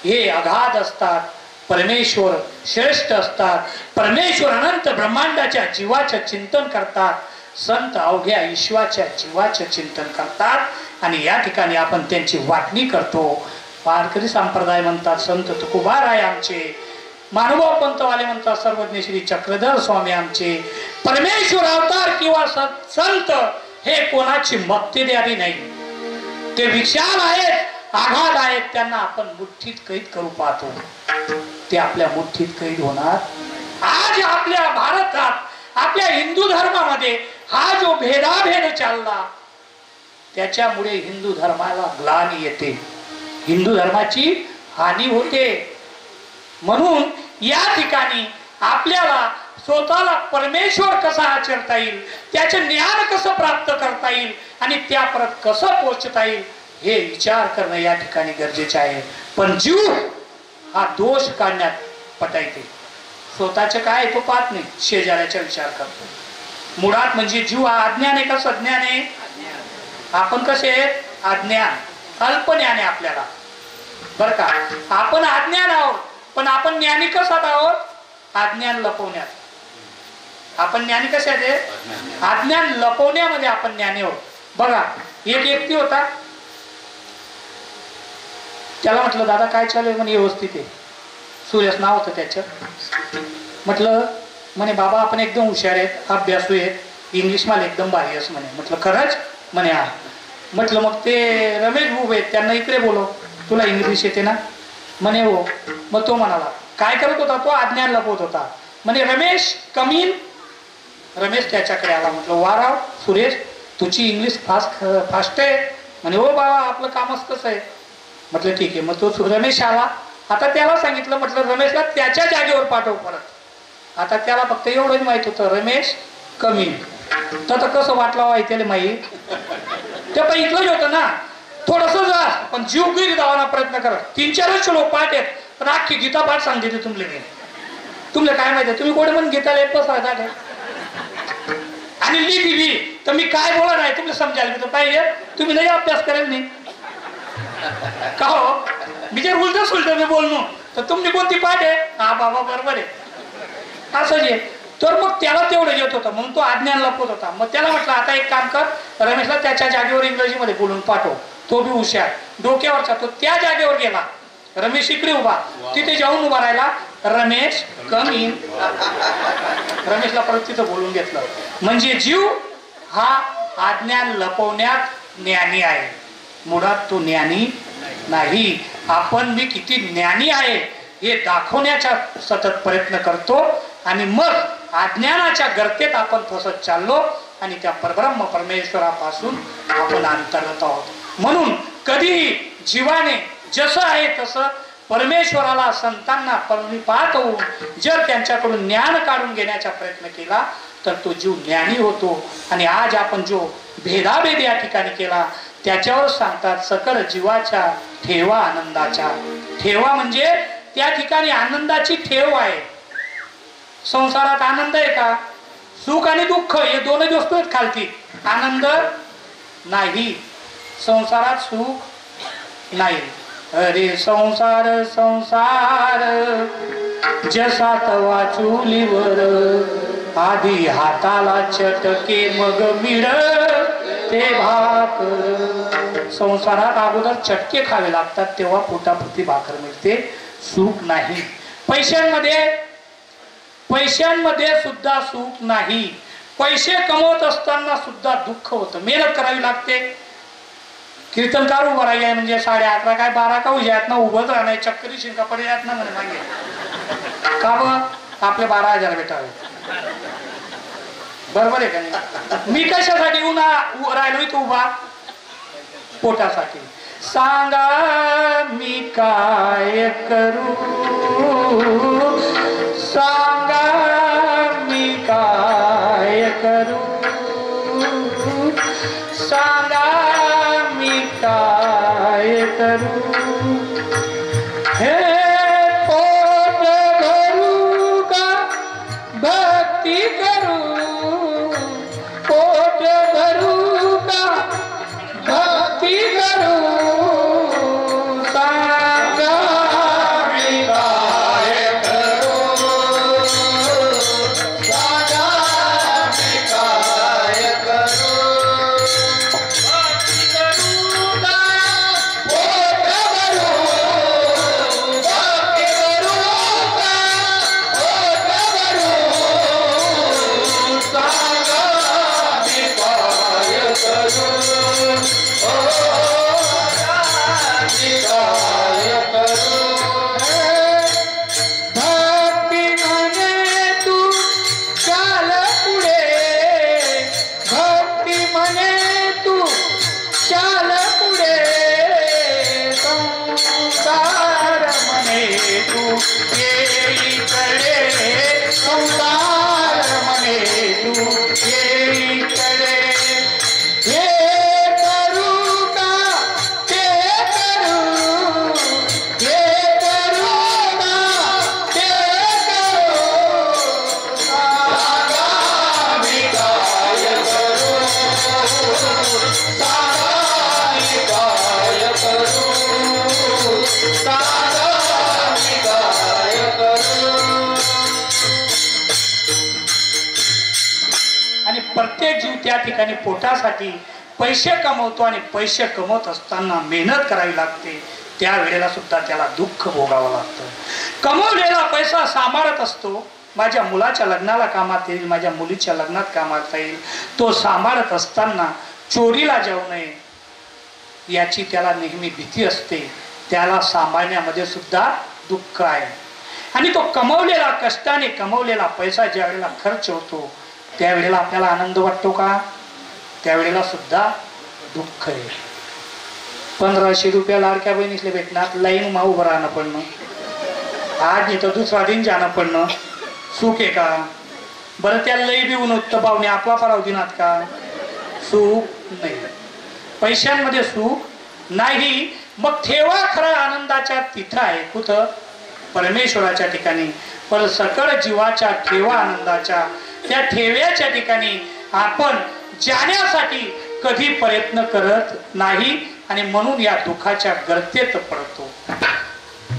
हे अगाध असतात, परमेश्वर श्रेष्ठ असतात. परमेश्वर अनंत ब्रह्मांडाच्या जीवाचे चिंतन करतात. संत अवघ्या ईश्वाच्या जीवाचे चिंतन करतात आणि या ठिकाणी आपण त्यांची वाटणी करतो. वारकरी संप्रदाय म्हणतात संत तुकोबाराय आमचे, मानव पंथवाले म्हणतात सर्वज्ञ श्री चक्रधर स्वामी आमचे. परमेश्वर अवतार किंवा संत हे कोणाची मक्तेदारी नाही, ते विशाल आहेत, आघात आहेत. त्यांना आपण मुठ्ठीत कैद करू पाहतो, ते आपल्या मुठ्ठीत कैद होणार. आज आपल्या भारतात आपल्या हिंदू धर्मामध्ये हा जो भेदाभेद चालला त्याच्यामुळे हिंदू धर्माला ग्लानी येते, हिंदू धर्माची हानी होते. म्हणून या ठिकाणी आपल्याला स्वतःला परमेश्वर कसा आचरता येईल, त्याचे ज्ञान कसं प्राप्त करता येईल आणि त्यापर्यंत कसं पोहोचता येईल हे विचार करणं या ठिकाणी गरजेचे आहे. पण जीव हा दोष काढण्यात पटायते, स्वतःचे काय तो पाहत नाही, शेजाऱ्याचा विचार करतो. मुळात म्हणजे जीव हा अज्ञान आहे. कसं ज्ञान आहे? आपण कसे अज्ञान, अल्पज्ञान आहे आपल्याला, बर का? आपण अज्ञान आहोत, पण आपण ज्ञानी कशात आहोत? अज्ञान लपवण्यात. आपण ज्ञानी कशात आहे? अज्ञान लपवण्यामध्ये आपण ज्ञानी आहोत. बघा एक व्यक्ती होता, त्याला म्हटलं दादा काय चालू आहे? म्हणे व्यवस्थित आहे. सुरेश नाव होतं त्याचं. म्हटलं म्हणे बाबा आपण एकदम हुशार आहेत, अभ्यासू आहेत, इंग्लिश मला एकदम भारी असं म्हणे. म्हटलं खरंच? म्हणे हा. म्हटलं मग ते रमेश भाऊ आहेत त्यांना इकडे बोलव, तुला इंग्लिश येते ना? म्हणे हो. मग तो म्हणाला काय करत होता तो? अज्ञान लपवत होता. म्हणे रमेश कमीन. रमेश त्याच्याकडे आला. म्हटलं वा राव सुरेश तुझी इंग्लिश फास्ट आहे. म्हणे हो बाबा आपलं कामच कसं आहे. म्हटलं ठीक आहे. मग तो रमेश आला. आता त्याला सांगितलं, म्हटलं रमेशला त्याच्या जागेवर पाठव परत. आता त्याला फक्त एवढंच माहित होतं रमेश कमी. तर कसं वाटलं व्हायचं माहीत ते पण इथलंच होतं ना थोडस जा पण जीव गिरी दावाना प्रयत्न करा 3-4 श्लोक पाठ आहेत पण अख्खी गीता पाठ सांगते ते तुमले काय माहिती तुम्ही कोणी पण गीताला येत बसा आणि लिहिली बी तर मी काय बोला नाही तुम्ही समजायला तर पाहिजे तुम्ही नाही अभ्यास करेल नाही का हो मी जे उलट सुलट मी बोललो तर तुमची कोणती पाठ आहे हा बाबा बरोबर आहे असं जे तर मग त्याला तेवढं येत होतं म्हणून तो आज्ञान लपवत होता मग त्याला म्हटलं आता एक काम कर रमेशला त्याच्या जागेवर इंग्रजीमध्ये बोलून पाठव तो बी हुशार डोक्यावरचा तो त्या जागेवर गेला रमेश इकडे उभा तिथे जाऊन उभा राहिला रमेश कम इन रमेशला परत तिथं बोलून घेतलं म्हणजे जीव हा आज्ञान लपवण्यात ज्ञानी आहे मुळात तो ज्ञानी नाही आपण मी किती ज्ञानी आहे हे दाखवण्याचा सतत प्रयत्न करतो आणि मग अज्ञानाच्या गर्तेत आपण फसत चाललो आणि त्या परब्रह्म परमेश्वरापासून आपण अंतर्गत आहोत म्हणून कधीही जीवाने जसं आहे तसं परमेश्वराला संतांना परिपात होऊन जर त्यांच्याकडून ज्ञान काढून घेण्याचा प्रयत्न केला तर तो जीव ज्ञानी होतो आणि आज आपण जो भेदाभेद या ठिकाणी केला त्याच्यावर सांगतात सकल जीवाच्या ठेवा आनंदाच्या ठेवा म्हणजे त्या ठिकाणी आनंदाची ठेव आहे संसारात आनंद आहे का सुख आणि दुःख हे दोनच वस्तू आहेत खालती आनंद नाही संसारात सुख नाही अरे संसार संसार जसा तवा चुलीवर आधी हाताला चटके मग मिळ ते भाकर संसारात अगोदर चटके खावे लागतात तेव्हा पोटापुरती भाकर मिळते सुख नाही पैशांमध्ये सुद्धा सुख नाही पैसे कमवत असताना सुद्धा दुःख होतं मेहनत करावी लागते कीर्तनकार उभं राहिले म्हणजे 11:30 काय 12 का उजात ना उभंच राहणार चक्करी शिंका पडल्यात ना म्हणे मागे का ब आपले 12,000 भेटावे बरोबर आहे का नाही मी कशासाठी राहिलो इथं उभा पोटासाठी सांगा मी काय करू सांगा मी काय करू सांगा मी काय करू हे पोट भरू का भक्ती करू पोट भरू का भक्ती करू सांगा मी काय करू सांगा मी काय करू भक्ती करू का पोट भरू भक्ती करू का पोट भरू सांगा मी काय करू भक्ती म्हणे तू चाल पुढे भक्ती म्हणे तू चाल पुढे संसार म्हणे तू येईकडे संसार म्हणे तू येईकडे हे करू का ते करू हे करू का ते करू सांगा मी काय करू सांगा मी काय करू सांगा मी काय करू आणि प्रत्येक जीव त्या ठिकाणी पोटासाठी पैसे कमवतो आणि पैसे कमवत असताना मेहनत करावी लागते त्यावेळेला सुद्धा त्याला दुःख भोगावं लागतं कमवलेला पैसा सांभाळत असतो माझ्या मुलाच्या लग्नाला कामात येईल माझ्या मुलीच्या लग्नात कामात येईल तो सांभाळत असताना चोरीला जाऊ नये याची त्याला नेहमी भीती असते त्याला सांभाळण्यामध्ये सुद्धा दुःख आहे आणि तो कमवलेला कष्टाने कमवलेला पैसा ज्या वेळेला खर्च होतो त्यावेळेला आपल्याला आनंद वाटतो का त्यावेळेला सुद्धा दुःख आहे 1500 रुपया लाडक्या बहिणीसले भेटणार लाईन मा उभं राहणं पडणं आज नाही तर दुसरा दिन जाणं पडणं सुख आहे का बरं त्याला लई बिऊन उत्त पाहुणे आपला पराव दिनात का? सुख नाही, पैशांमध्ये सुख नाही. मग ठेवा खरा आनंदाच्या तिथं आहे. कुठं? परमेश्वराच्या ठिकाणी. पण सकळ जीवाच्या ठेवा आनंदाच्या त्या ठेव्याच्या ठिकाणी आपण जाण्यासाठी कधी प्रयत्न करत नाही आणि म्हणून या दुःखाच्या गर्तेत पडतो.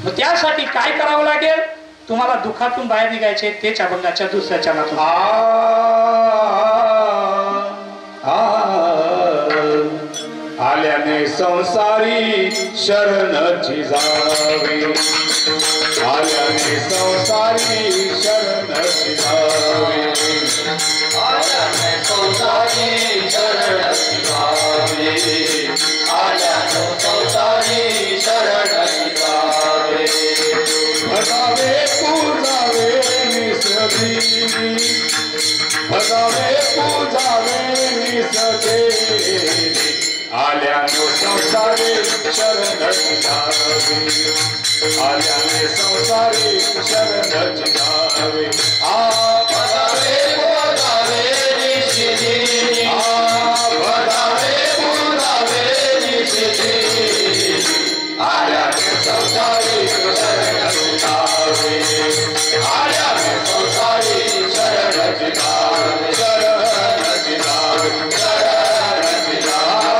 मग त्यासाठी काय करावं लागेल? तुम्हाला दुःखातून बाहेर निघायचे तेच अभंगाच्या दुसऱ्या चरणातून. आल्याने संसारी शरणची जावे, आल्याने संसारी शरणची जावे, आल्याने संसारी शरणची जावे, आल्याने संसारी शरणची जावे. भगावे पूजावे निसदेवी, भगावे पूजावे निसदेवी, आल्याने संसारी शरणची जावे, आल्याने संसारी शरणची जावे. भगावे पूजावे निसदेवी, भगावे पूजावे निसदेवी, आल्याने संसारी शरणची जावे, आल्याने संसारी शरणची जावे, शरणची जावे, शरणची जावे.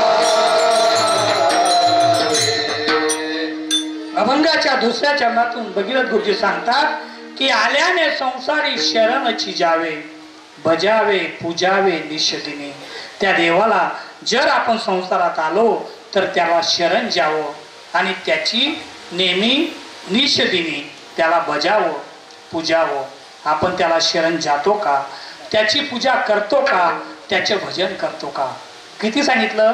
अभंगाच्या दुसऱ्या चरणातून भगीरथ गुरुजी सांगतात की आल्याने संसारी शरणची जावे, भजावे पूजावे निषदिने. त्या देवाला जर आपण संसारात आलो तर त्याला शरण जावं आणि त्याची नेहमी निषदिने त्याला बजावं पूजावं. आपण त्याला शरण जातो का? त्याची पूजा करतो का? त्याचे भजन करतो का? किती सांगितलं?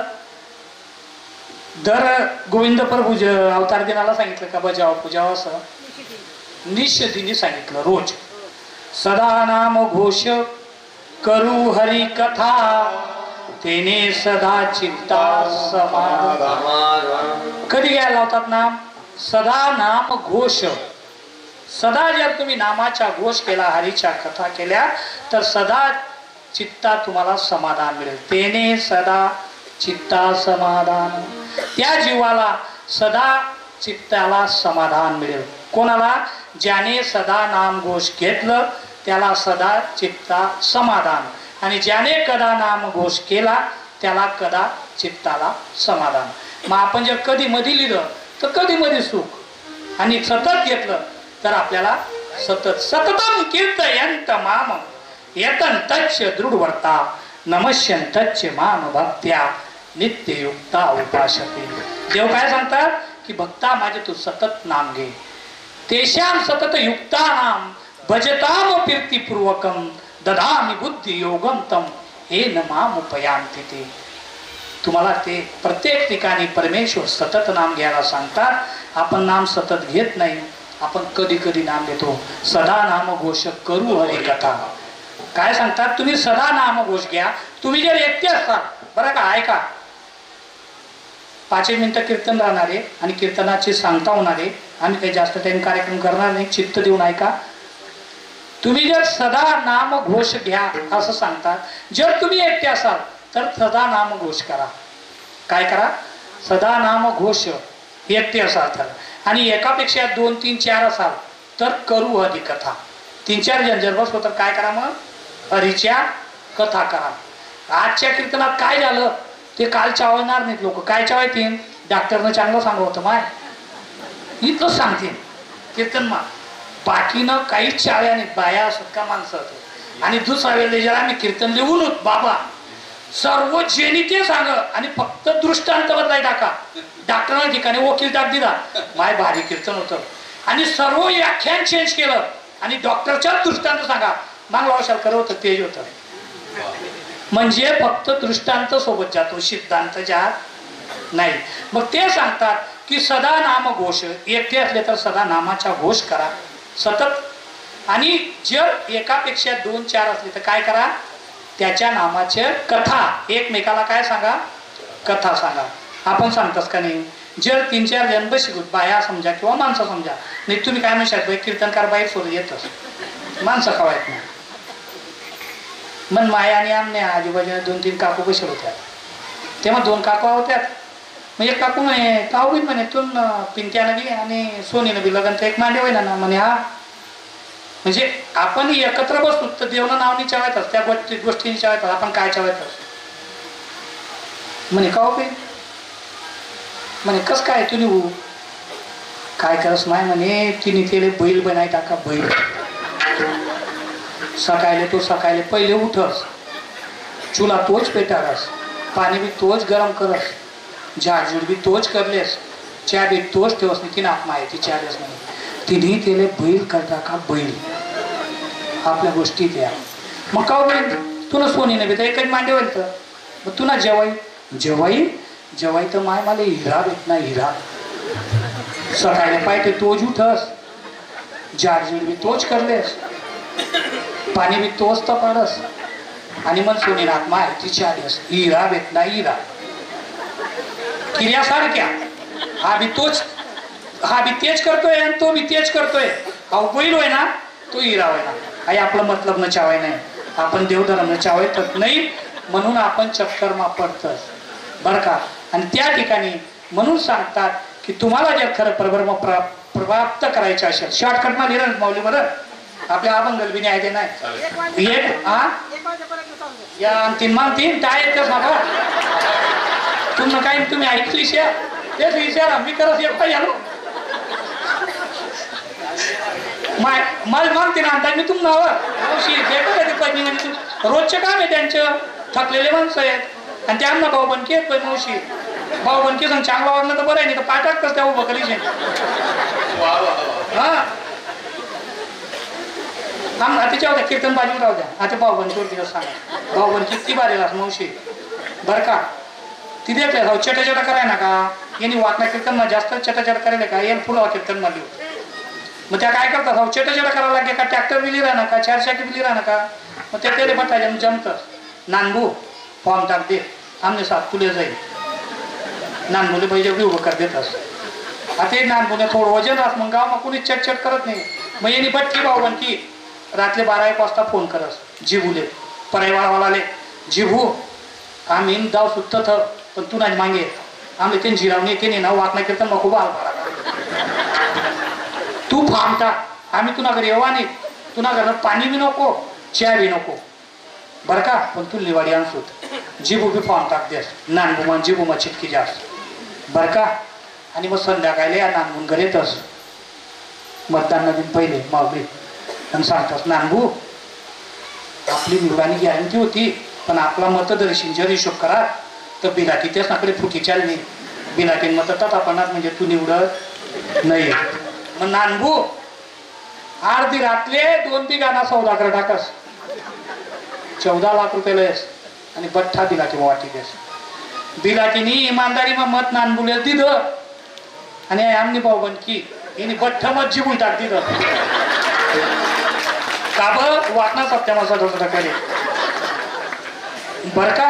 दर गोविंद प्रभू अवतार दिनाला सांगितलं का बजाव पूजाव? असं निषदिनी सांगितलं. रोज सदा नाम घोष करू हरी कथा, तेने सदा चित्ता समाधान. कधी घ्यायला लावतात नाम? सदा नाम घोष. सदा जर तुम्ही नामाचा घोष केला, हरीच्या कथा केल्या तर सदा चित्ता तुम्हाला समाधान मिळेल. तेने सदा चित्ता समाधान. त्या जीवाला सदा चित्ताला समाधान मिळेल. कोणाला? ज्याने सदा नाम घोष घेतलं त्याला सदा चित्ता समाधान, आणि ज्याने कदा नाम घोष केला त्याला कदा चित्ताला समाधान. मग आपण जर कधी मध्ये लिहिलं तर कधी मध्ये सुख, आणि सतत घेतलं तर आपल्याला सतत. सततम कीर्तयंत माम यतन तच्च दृढवर्ता, नमस्यन तच्च माम भक्त्या नित्ययुक्ता उपासते. देव काय सांगतात की भक्ता माझे तू सतत नाम घे. तेषां सतत युक्ता नाम भजताम कीर्तिपूर्वकम ददामि बुद्धी योगम तम हे न माम उपयांती. ते तुम्हाला ते प्रत्येक ठिकाणी परमेश्वर सतत नाम घ्यायला सांगतात. आपण नाम सतत घेत नाही, आपण कधी कधी नाम घेतो. सदा नाम घोष करू हरी कथा. काय सांगतात? तुम्ही सदा नाम घोष घ्या. तुम्ही जर एकटे असाल, बरं का, ऐका, 5 मिनिटं कीर्तन राहणारे आणि कीर्तनाची सांगता होणारे. आम्ही काही जास्त टाइम कार्यक्रम करणार नाही, चित्त देऊन ऐका. तुम्ही जर सदा नाम घोष घ्या असं सांगतात. जर तुम्ही एकटे असाल तर सदा नाम घोष करा. काय करा? सदा नाम घोष. एकटे असाल तर, आणि एकापेक्षा 2, 3, 4 असाल तर करू हरी कथा. 3-4 जण जर बसलो तर काय करा? मग हरीच्या कथा करा. आजच्या कीर्तनात काय झालं ते काल चावणार नाहीत लोक. काय चावायतील? डॉक्टरनं चांगलं सांगू होतं, माय इथलंच सांगतील कीर्तन मा. बाकीनं काहीच चाव्या नाहीत. बाया असत का माणसं होतं. आणि दुसरा वेळेला जर आम्ही कीर्तन लिहून होत बाबा सर्व जेनी ते सांग, आणि फक्त दृष्टांत बदलाय टाका. डॉक्टरांना ठिकाणी वकील टाक दिला, माय भारी कीर्तन होतं, आणि सर्व व्याख्यान चेंज केलं आणि डॉक्टरच्या दृष्टांत सांगा. मागला औषध करत होतं तेज होतं. म्हणजे फक्त दृष्टांत सोबत जातो, सिद्धांत जात नाही. मग ते सांगतात की सदा नाम घोष. एकटे असले तर सदा नामाचा घोष करा सतत. आणि जर एकापेक्षा 2-4 असले तर काय करा? त्याच्या नामाचे कथा एकमेकाला काय सांगा? कथा सांगा. आपण सांगतास का नाही? जर 3-4 जण बसले, बाया समजा किंवा माणसं समजा, नाही तुम्ही काय म्हणशात कीर्तनकार बाई सोडून येतच, माणसं खवायत नाही. मग माया आणि आमने आजूबाजूला 2-3 काकू बसल्या होत्या. तेव्हा 2 काकू होत्या. मग एक काकू म्हणे काऊ बी म्हणे तू पिंट्यानं बी आणि सोनीनं बी लग्न तर एक मांडे होईना ना म्हणे. हा म्हणजे आपण एकत्र बसतो तर देवनं नावनी चावायचं त्या गोष्टींनी चावायचं आपण काय चावायचं म्हणे काऊ बी म्हणे कस काय तुम्ही हो काय करस माय म्हणे तिने केले बैल बनाय टाका बैल. सकाळी पहिले उठस चुला तोच पेटारस पाणी बी तोच गरम करस झाडझूड बी तोच करलेस चहा बी तोच ठेवस नाही तिने आप माहिती चहा देस नाही तिने केले बैल करता का बैल आपल्या गोष्टी त्या. मग का बैल तुला सोनीने बी तर एकच मांडे होईल तर मग तुला जेवाई तर माय मला हिरा भेट ना हिरा. सकाळी पाहिजे तोच उठस झाडझूड बी तोच करलेस पाणी बी तोच तपाडस आणि मग सोनी नाथ माय तिच्या आलीस हिरा भेट ना हिरा किर्यासारख्या हा बी तेच करतोय आणि तो बी तेच करतोय. हा बैल होय ना तो हिरा होय ना. आई आपलं मतलब न चावाय नाही आपण देवधर्म न चावायच नाही म्हणून आपण चक्करमा पडतस बरं का. आणि त्या ठिकाणी म्हणून सांगतात की तुम्हाला जर खरं परब्रह्म प्राप्त करायचं असेल शॉर्टकट मध्ये लिहिलं माऊली बरं आपल्या अभंगल बी न्याय नाही एक हा या अंतिम मानतीन काय येत सांगा तुम्ही काय तुम्ही ऐकली शेअर तेच विचारा मी करत येत झालो मला मागते ना आणता मी तुम्हाला रोजचे काम आहे त्यांचं थकलेले माणसं आहेत आणि त्यांना भाऊ बनकी येत मावशी भाऊ बनकी सांग चांगला वागलं तर बरं आहे नाही तर पाठाकच त्या उभं करीचे हा तिच्या होत्या कीर्तन बाजू राहू द्या आता भाऊ बनकीवर तिला सांगा भाऊ बनकी ती बारीला मावशी बरं का ती देखल्या जाऊ चटा कराय ना का यांनी वाटणं कीर्तन मा जास्त चटा करायला का याला फुलं कीर्तन मध्ये मग त्या काय करतात भाऊ चटा करायला लागले का ट्रॅक्टर बी लिहिला ना का 4 चाकी बी लिहिला ना का मग त्या त्याला बटायला जमतच नानभू फॉर्म टाक दे आमने साथ तुले जाईल नानभूले पाहिजे एवढी उभं कर देतस आता नानभूने थोडं वजन राहत मग गाव मग कुणी चटचट करत नाही मग यांनी बटकी भाऊ बनकी रात्री 12-1 वाजता फोन करस जिभूले परायवाळावाले जिभू आम्ही दाव सुद्धा थ पण तू नाही मागे आम्ही ते जिरावणे ते ना वाकणा कीर्तन नको बाळ तू फार्म टाक आम्ही तुला घरी येवा नाही तुला घरात पाणी बी नको चहा बी नको बरं का पण तू निवाडी आणसूत जिबू बी फॉर्म टाक देस नानबुमा जिबूमा चिटकी जास्त बरं का. आणि मग संध्याकाळी या नानबून घरी येतस मतदान दिन पहिले मावली आणि सांगतास नानबू आपली निवडाणी गॅरंटी होती पण आपला मतदर्शींच्या हिशोब करा तर बिलाटी तेच नाकडे फुटी चालली बिलाटी मततात आपण म्हणजे तू निवडत नाही. मग नानबू अर्धी रातले 2 बिघाना सौदा कर टाकस 14 लाख रुपये लयस आणि बठ्ठा बिलाटी वाटी देस बिलाटीनी इमानदारी मग मत नानबुले दिलं आणि आमनी भाऊ बनकी यांनी बठ्ठ मत जिबून टाक दिलं का ब वाटणार सत्यामासा ढोसडा करे बर का.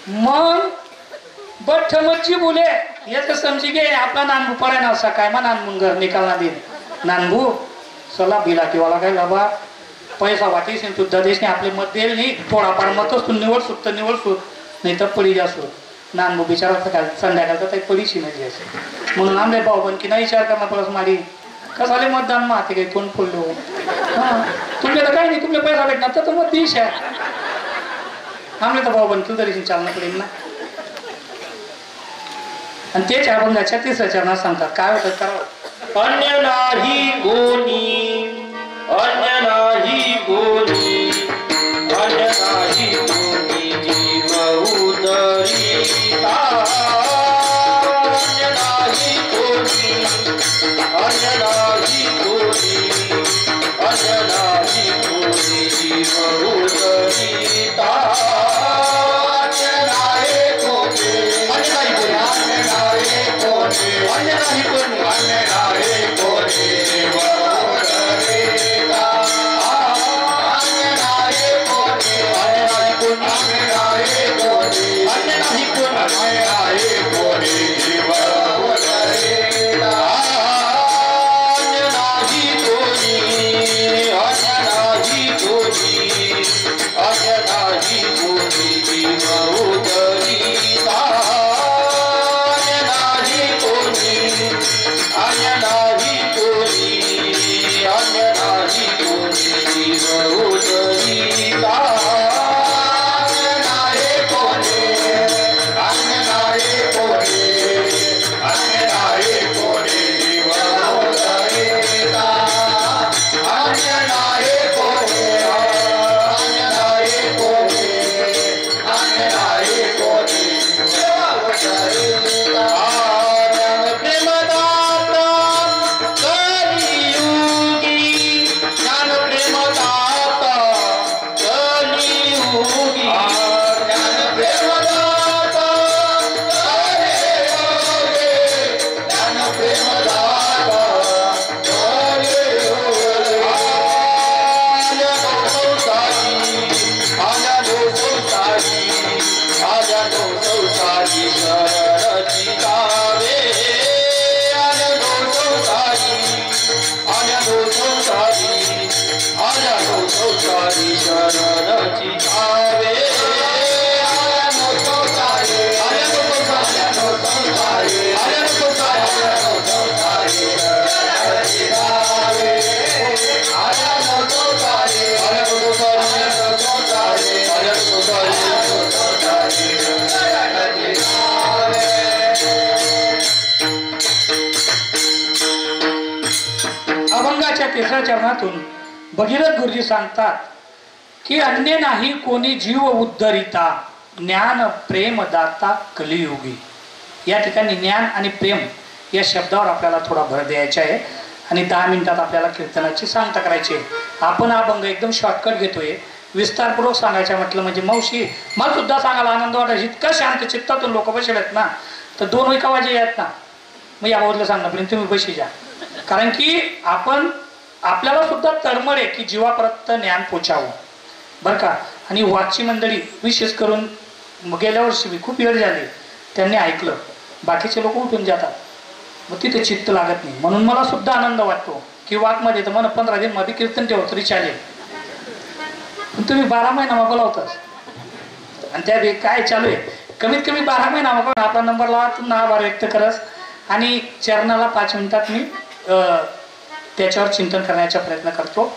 मग बठ्ठ मच्छी बोले हे तर समजी गे आपला नानबू पडाय ना असा काय मग नानबून घर निकालना देईन नानबू चला बिलाटीवाला काय बाबा पैसा वाटीस तू ददेशने आपले मत देईल नाही थोडाफार मतच तू निवड सुट नाही तर पडी जा सूट नानबू बिचारा काय संध्याकाळचा काही पडीशी नाही असे म्हणून आमले भाऊ पण की नाही विचार करणार परत मारी कसाले मतदान माते काही कोण फोडलो हा तुमच्या तर काही नाही तुमले पैसा भेटणार तर मग दिश आहे आमले तर भाऊ बनकी तरी चालणं पडेल ना. आणि तेच आपण 36 चरणात सांगतात काय होतं करावं अन्य नाही कोणी अन्य नाही कोणी अन्य नाही कोणी जीव उदरिता अन्य नाही कोणी अन्य नाही कोणी अन्य नाही कोणी जीव उदरिता अन्य नाही कोणी अन्य नाही कोणी अन्य नाही कोणी अन्य नाही कोणी जीव उदरिता ग्रंथाच्या 3ऱ्या चरणातून भगीरथ गुरुजी सांगतात की अन्य नाही कोणी जीव उद्धरिता, ज्ञान प्रेम दाता कलियुगी. या ठिकाणी ज्ञान आणि प्रेम या शब्दावर आपल्याला थोडा भर द्यायचा आहे आणि 10 मिनिटात आपल्याला कीर्तनाची सांगता करायची आहे. आपण अभंग एकदम शॉर्टकट घेतोय. विस्तारपूर्वक सांगायचं म्हटलं म्हणजे मावशी मला सुद्धा सांगायला आनंद वाटायचा. इतकं शांत चित्तातून लोक बसले आहेत ना, तर 2 एका वाजे आहेत ना, मग या बाबतलं सांगण्यापर्यंत तुम्ही पैसे द्या. कारण की आपल्याला सुद्धा तळमळ आहे की जीवापर्यंत ज्ञान पोचावं बरं का. आणि वाची मंडळी विशेष करून गेल्या वर्षी मी खूप वेळ झाले त्यांनी ऐकलं, बाकीचे लोक उठून जातात, मग तिथे चित्त लागत नाही. म्हणून मला सुद्धा आनंद वाटतो की वाकमध्ये तर मला 15 दिन मध्ये कीर्तन ठेवत तरी चालेल, पण तुम्ही 12 महिना मग बोलावताच. आणि त्या काय चालू आहे, कमीत कमी 12 महिना मग आपला नंबर लावा, तुम्ही आभार व्यक्त करस आणि चरणाला 5 मिनिटात मी त्याच्यावर चिंतन करण्याचा प्रयत्न करतो.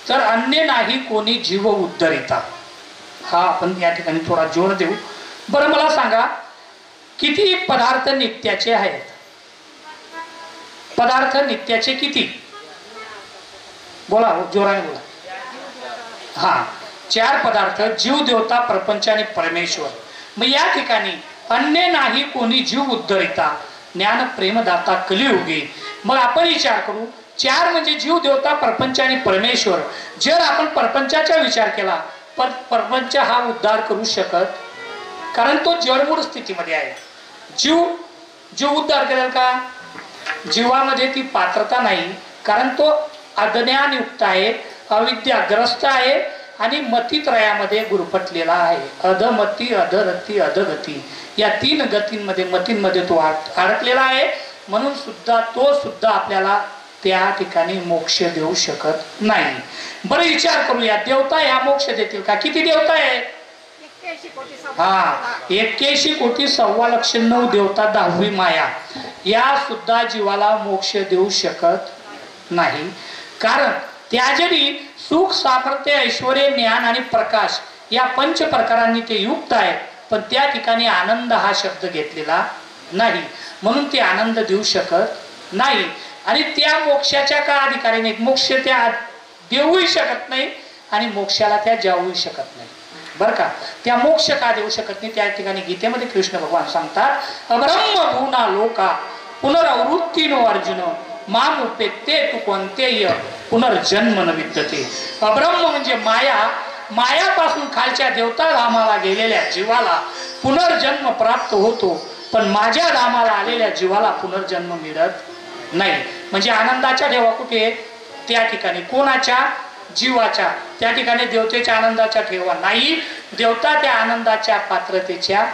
तर अन्य नाही कोणी जीव उद्धरिता, हा आपण या ठिकाणी थोडा जोर देऊ. बरं मला सांगा किती पदार्थ नित्याचे आहेत? पदार्थ नित्याचे किती? बोला जोराने बोला. हा 4 पदार्थ, जीव देवता प्रपंच आणि परमेश्वर. मग या ठिकाणी अन्य नाही कोणी जीव उद्धरिता, ज्ञान प्रेमदाता कलियुगी. मग आपण विचार करू 4 म्हणजे जीव देवता प्रपंच आणि परमेश्वर. जर आपण प्रपंचाचा विचार केला पण प्रपंच हा उद्धार करू शकत, कारण तो जडमूळ स्थितीमध्ये आहे. जीव उद्धार करेल का? जीवामध्ये ती पात्रता नाही, कारण तो अज्ञानयुक्त आहे, अविद्याग्रस्त आहे आणि मतित्रयामध्ये गुरफटलेला आहे. अधमती अधरती अधगती या 3 गतींमध्ये मतींमध्ये तो अडकलेला आहे. म्हणून सुद्धा तो सुद्धा आपल्याला त्या ठिकाणी मोक्ष देऊ शकत नाही. बरं विचार करूया, देवता या मोक्ष देतील का? किती देवता आहे? 81 कोटी 1,15,9 देवता, 10वी माया या सुद्धा जीवाला मोक्ष देऊ शकत नाही. कारण त्या जरी सुख सामर्थ्य ऐश्वर ज्ञान आणि प्रकाश या 5 प्रकारांनी ते युक्त आहे, पण त्या ठिकाणी आनंद हा शब्द घेतलेला नाही, म्हणून ते आनंद देऊ शकत नाही. आणि त्या मोक्षाच्या का अधिकारी नाहीत? मोक्ष त्या देऊही शकत नाही आणि मोक्षाला त्या जाऊही शकत नाही बरं का. त्या मोक्ष का देऊ शकत नाही? त्या ठिकाणी गीतेमध्ये कृष्ण भगवान सांगतात, अब्रह्म भूना लोका पुनरावृत्तीनो अर्जुन माम उपेते तू कोणतेय पुनर्जन्म न विद्यते. अब्रह्म म्हणजे मायापासून खालच्या देवता धामाला गेलेल्या जीवाला पुनर्जन्म प्राप्त होतो, पण माझ्या धामाला आलेल्या जीवाला पुनर्जन्म मिळत नाही. म्हणजे आनंदाच्या ठेवा कुठे? त्या ठिकाणी. कोणाच्या? जीवाच्या. त्या ठिकाणी देवतेच्या आनंदाच्या ठेवा नाही, देवता त्या आनंदाच्या पात्रतेच्या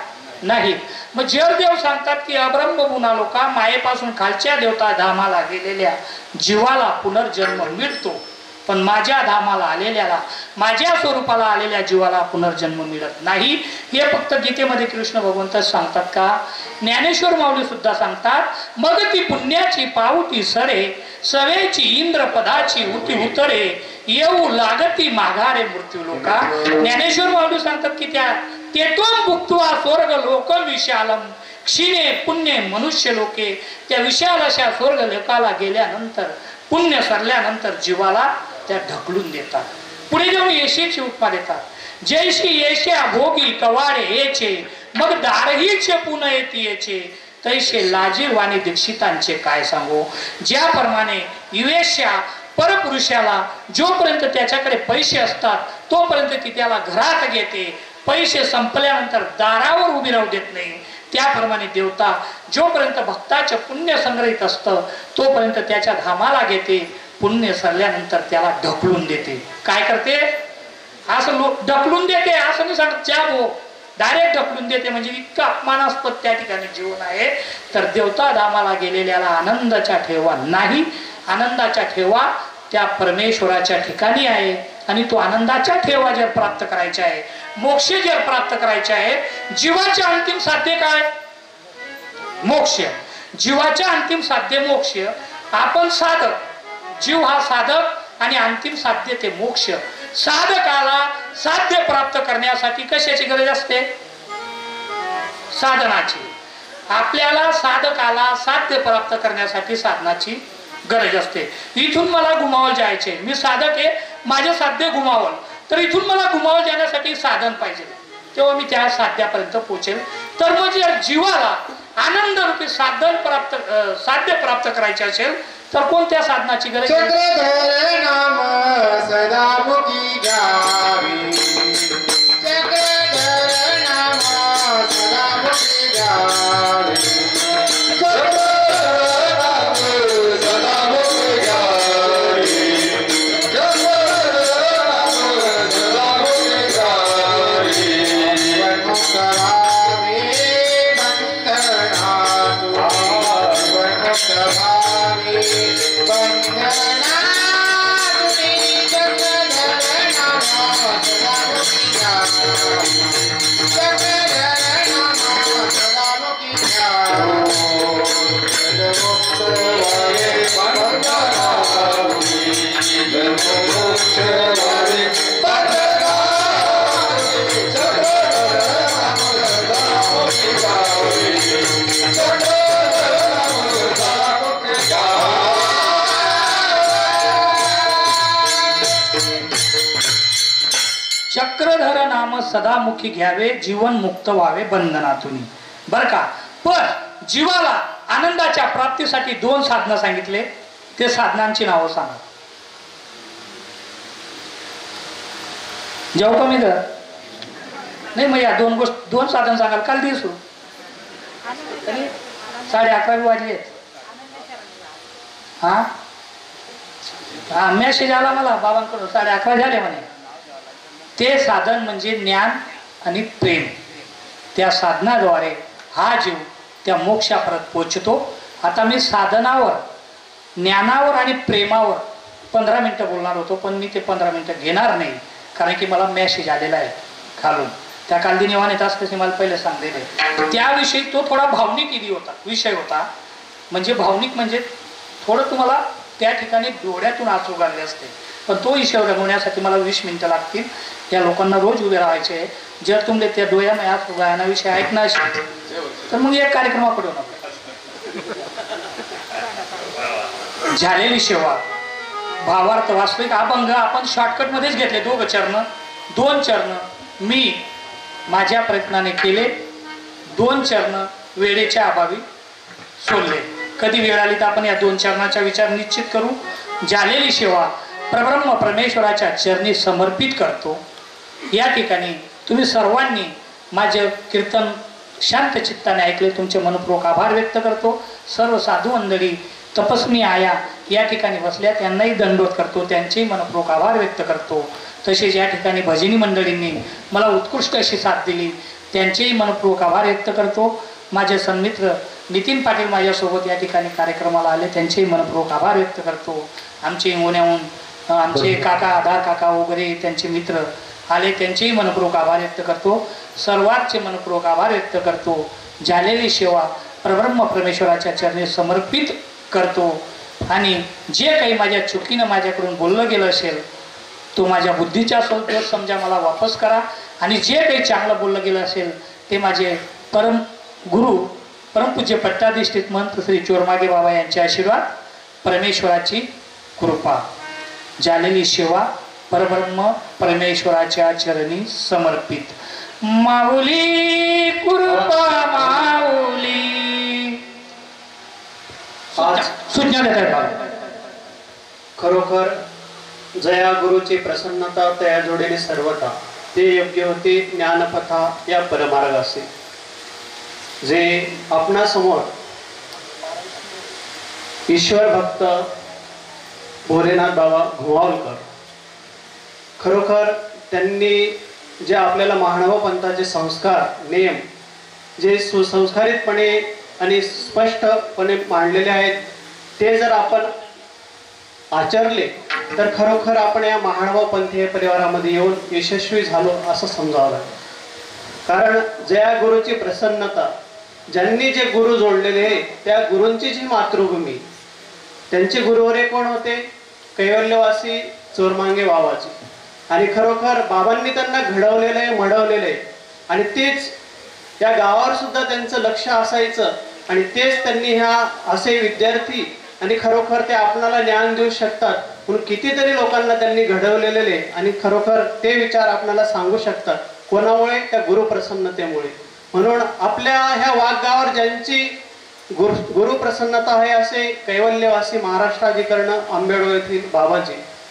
नाही. मग जर देव सांगतात की अब्रह्म गुणा लोका मायेपासून खालच्या देवता धामाला गेलेल्या जीवाला पुनर्जन्म मिळतो, पण माझ्या धामाला आलेल्याला माझ्या स्वरूपाला आलेल्या जीवाला पुनर्जन्म मिळत नाही. हे फक्त गीतेमध्ये कृष्ण भगवंत सांगतात का? ज्ञानेश्वर माऊली सुद्धा सांगतात, मग ती पुण्याची पावती सरे सवेची इंद्र पदाची उती उतरे येऊ लागती माघारे मृत्यू लोका. ज्ञानेश्वर माऊली सांगतात की त्या तेतोम भुक्त्वा स्वर्ग लोक विशालम क्षीणे पुण्य मनुष्य लोके. त्या विशाल अशा स्वर्ग लोकाला गेल्यानंतर पुण्य सरल्यानंतर जीवाला त्या ढकलून देतात. पुढे जाऊन येशेची उपमा देतात, जैशी येशा भोगी कवाडे येचे मग दारहीचे पुन्हा येते तैसे लाजीरवाणी दीक्षितांचे काय सांगू. ज्याप्रमाणे युवेशा परपुरुषाला जोपर्यंत त्याच्याकडे पैसे असतात तोपर्यंत ती त्याला घरात घेते, पैसे संपल्यानंतर दारावर उभी राहू देत नाही, त्याप्रमाणे देवता जोपर्यंत भक्ताचे पुण्य संग्रहित असतं तोपर्यंत त्याच्या धामाला घेते, पुण्य सरल्यानंतर त्याला ढकलून देते. काय करते? असं लोक ढकलून देते असं नाही सांगत, ज्या डायरेक्ट ढकलून देते. म्हणजे इतकं अपमानास्पद त्या ठिकाणी जीवन आहे. तर देवता धामाला गेलेल्याला आनंदाच्या ठेवा नाही. आनंदाच्या ठेवा त्या परमेश्वराच्या ठिकाणी आहे आणि तो आनंदाच्या ठेवा जर प्राप्त करायचा आहे, मोक्ष जर प्राप्त करायचे आहे, जीवाचे अंतिम साध्य काय? मोक्ष. जीवाच्या अंतिम साध्य मोक्ष. आपण साधक, जीव हा साधक आणि अंतिम साध्य ते मोक्ष. साधकाला साध्य प्राप्त करण्यासाठी कशाची गरज असते? साधनाची. आपल्याला साधकाला साध्य प्राप्त करण्यासाठी साधनाची गरज असते. इथून मला घुमावल जायचे, मी साधक आहे, माझे साध्य घुमावल, तर इथून मला घुमावल जाण्यासाठी साधन पाहिजे, तेव्हा मी त्या साध्यापर्यंत पोहोचेल. तर म्हणजे जीवाला आनंद रूपी साधन प्राप्त साध्य प्राप्त करायचे असेल तर कोणत्या साधनाची गरज आहे? चक्रधर नाम सदामुखी घ्यावी, चक्रधर नाम सदामुखी घ्यावी, चक्रधर नाम सदामुखी घ्यावी, चक्रधर नाम सदामुखी घ्यावी. जीवन्मुक्त भावी बंधनातून, जीवन्मुक्त भावी बंधनातून, चक्रधर नाम सदामुखी घ्यावी, चक्रधर नाम सदामुखी घ्यावी. जन्मोक्ष वारे बंधनावरी, जन्मोक्ष वारे बंधनावरी, चक्रधर नाम सदामुखी घ्यावी, चक्रधर नाम सदामुखी घ्यावी. चक्रधर नाम सदामुखी घ्यावे, जीवन मुक्त व्हावे बंधनातून. बर का? पण जीवाला आनंदाच्या प्राप्तीसाठी 2 साधनं सांगितले, ते साधनांची नावं सांगा. जेव्हा कमी कर नाही, मग या 2 साधन सांगाल. काल दिसू 11:30 वाजले. हा हा मेसेज आला मला बाबांकडून, 11:30 झाले म्हणे. ते साधन म्हणजे ज्ञान आणि प्रेम. त्या साधनाद्वारे हा जीव त्या मोक्षापर्यंत पोचतो. आता मी साधनावर, ज्ञानावर आणि प्रेमावर 15 मिनिटं बोलणार होतो, पण मी ते 15 मिनिटं घेणार नाही, कारण की मला मेसेज आलेला आहे खालून. त्या कालदिनी वाणीत असल्याचे मला पहिले सांगलेले. त्याविषयी तो थोडा भावनिक विषय होता. म्हणजे भावनिक म्हणजे थोडं तुम्हाला त्या ठिकाणी डोळ्यातून आसू घालले असते, पण तो विषय घडवण्यासाठी मला 20 मिनिटं लागतील. या लोकांना रोज उभे राहायचे. जर तुमले त्या डोळ्याने आसू घालण्याविषयी ऐकणार असेल तर मग एक कार्यक्रमाकडे होणार. झालेली सेवा, भावार्थ, वास्तविक अभंग आपण शॉर्टकट मध्येच घेतले. 2 चरण मी माझ्या प्रयत्नाने केले, 2 चरण वेळेच्या अभावी सोडले. कधी वेळ आली तर आपण या 2 चरणाचा विचार निश्चित करू. झालेली सेवा परब्रह्म परमेश्वराच्या चरणी समर्पित करतो. या ठिकाणी तुम्ही सर्वांनी माझे कीर्तन शांत चित्ताने ऐकले, तुमचे मनपूर्वक आभार व्यक्त करतो. सर्व साधू मंडळी, तपस्वी आया या ठिकाणी बसल्या, त्यांनाही दंडवत करतो, त्यांचेही मनपूर्वक आभार व्यक्त करतो. तसेच या ठिकाणी भजनी मंडळींनी मला उत्कृष्ट अशी साथ दिली, त्यांचेही मनपूर्वक आभार व्यक्त करतो. माझे सन्मित्र नितीन पाटील माझ्यासोबत या ठिकाणी कार्यक्रमाला आले, त्यांचेही मनपूर्वक आभार व्यक्त करतो. आमचे इंगोण्याहून आमचे काका, आधार काका वगैरे त्यांचे मित्र आले, त्यांचेही मनपूर्वक आभार व्यक्त करतो. सर्वांचे मनपूर्वक आभार व्यक्त करतो. झालेली सेवा परब्रह्म परमेश्वराच्या चरणी समर्पित करतो. आणि जे काही माझ्या चुकीनं माझ्याकडून बोललं गेलं असेल तो माझ्या बुद्धीचा दोष समजा, मला वापस करा. आणि जे काही चांगलं बोललं गेलं असेल ते माझे परम गुरु परमपूज्य पट्टाधिष्ठित महंत श्री चोरमागे बाबा यांचे आशीर्वाद, परमेश्वराची कृपा. झालेली सेवा परब्रह्म परमेश्वराच्या चरणी समर्पित. माऊली कृपा माऊली. सूचना देत आहे. खरोखर जया गुरुची प्रसन्नता तया जोडेली सर्वता, ते योग्य होते ज्ञानपथा या परमार्गाचे. जे आपणासमोर ईश्वर भक्त भोलेनाथ बाबा घुमावलकर, खरोखर त्यांनी जे आपल्याला महानव पंथाचे संस्कार नेम जे सुसंस्कारितपणे आणि स्पष्टपणे मांडलेले आहेत, ते जर आपण आचरले तर खरोखर आपण या महानव पंथीय परिवारामध्ये येऊन यशस्वी झालो असं समजावं लागेल. कारण जया गुरुची प्रसन्नता, ज्यांनी जे गुरु जोडलेले त्या गुरूंची जी मातृभूमी, त्यांचे गुरुवरे कोण होते? कैवल्यवासी चोरमांगे बाबाजी. आणि खरोखर बाबांनी त्यांना घडवलेले मडवलेले, आणि तेच या गावावर सुद्धा त्यांचं लक्ष असायचं. आणि तेच त्यांनी ह्या असे विद्यार्थी आणि खरोखर ते आपणाला ज्ञान देऊ शकतात. म्हणून कितीतरी लोकांना त्यांनी घडवलेले आणि खरोखर ते विचार आपल्याला सांगू शकतात. कोणामुळे? त्या गुरुप्रसन्नतेमुळे. म्हणून आपल्या ह्या वाघगावावर ज्यांची गुरुप्रसन्नता आहे असे कैवल्यवासी महाराष्ट्राधिकरण आंबेडो येथील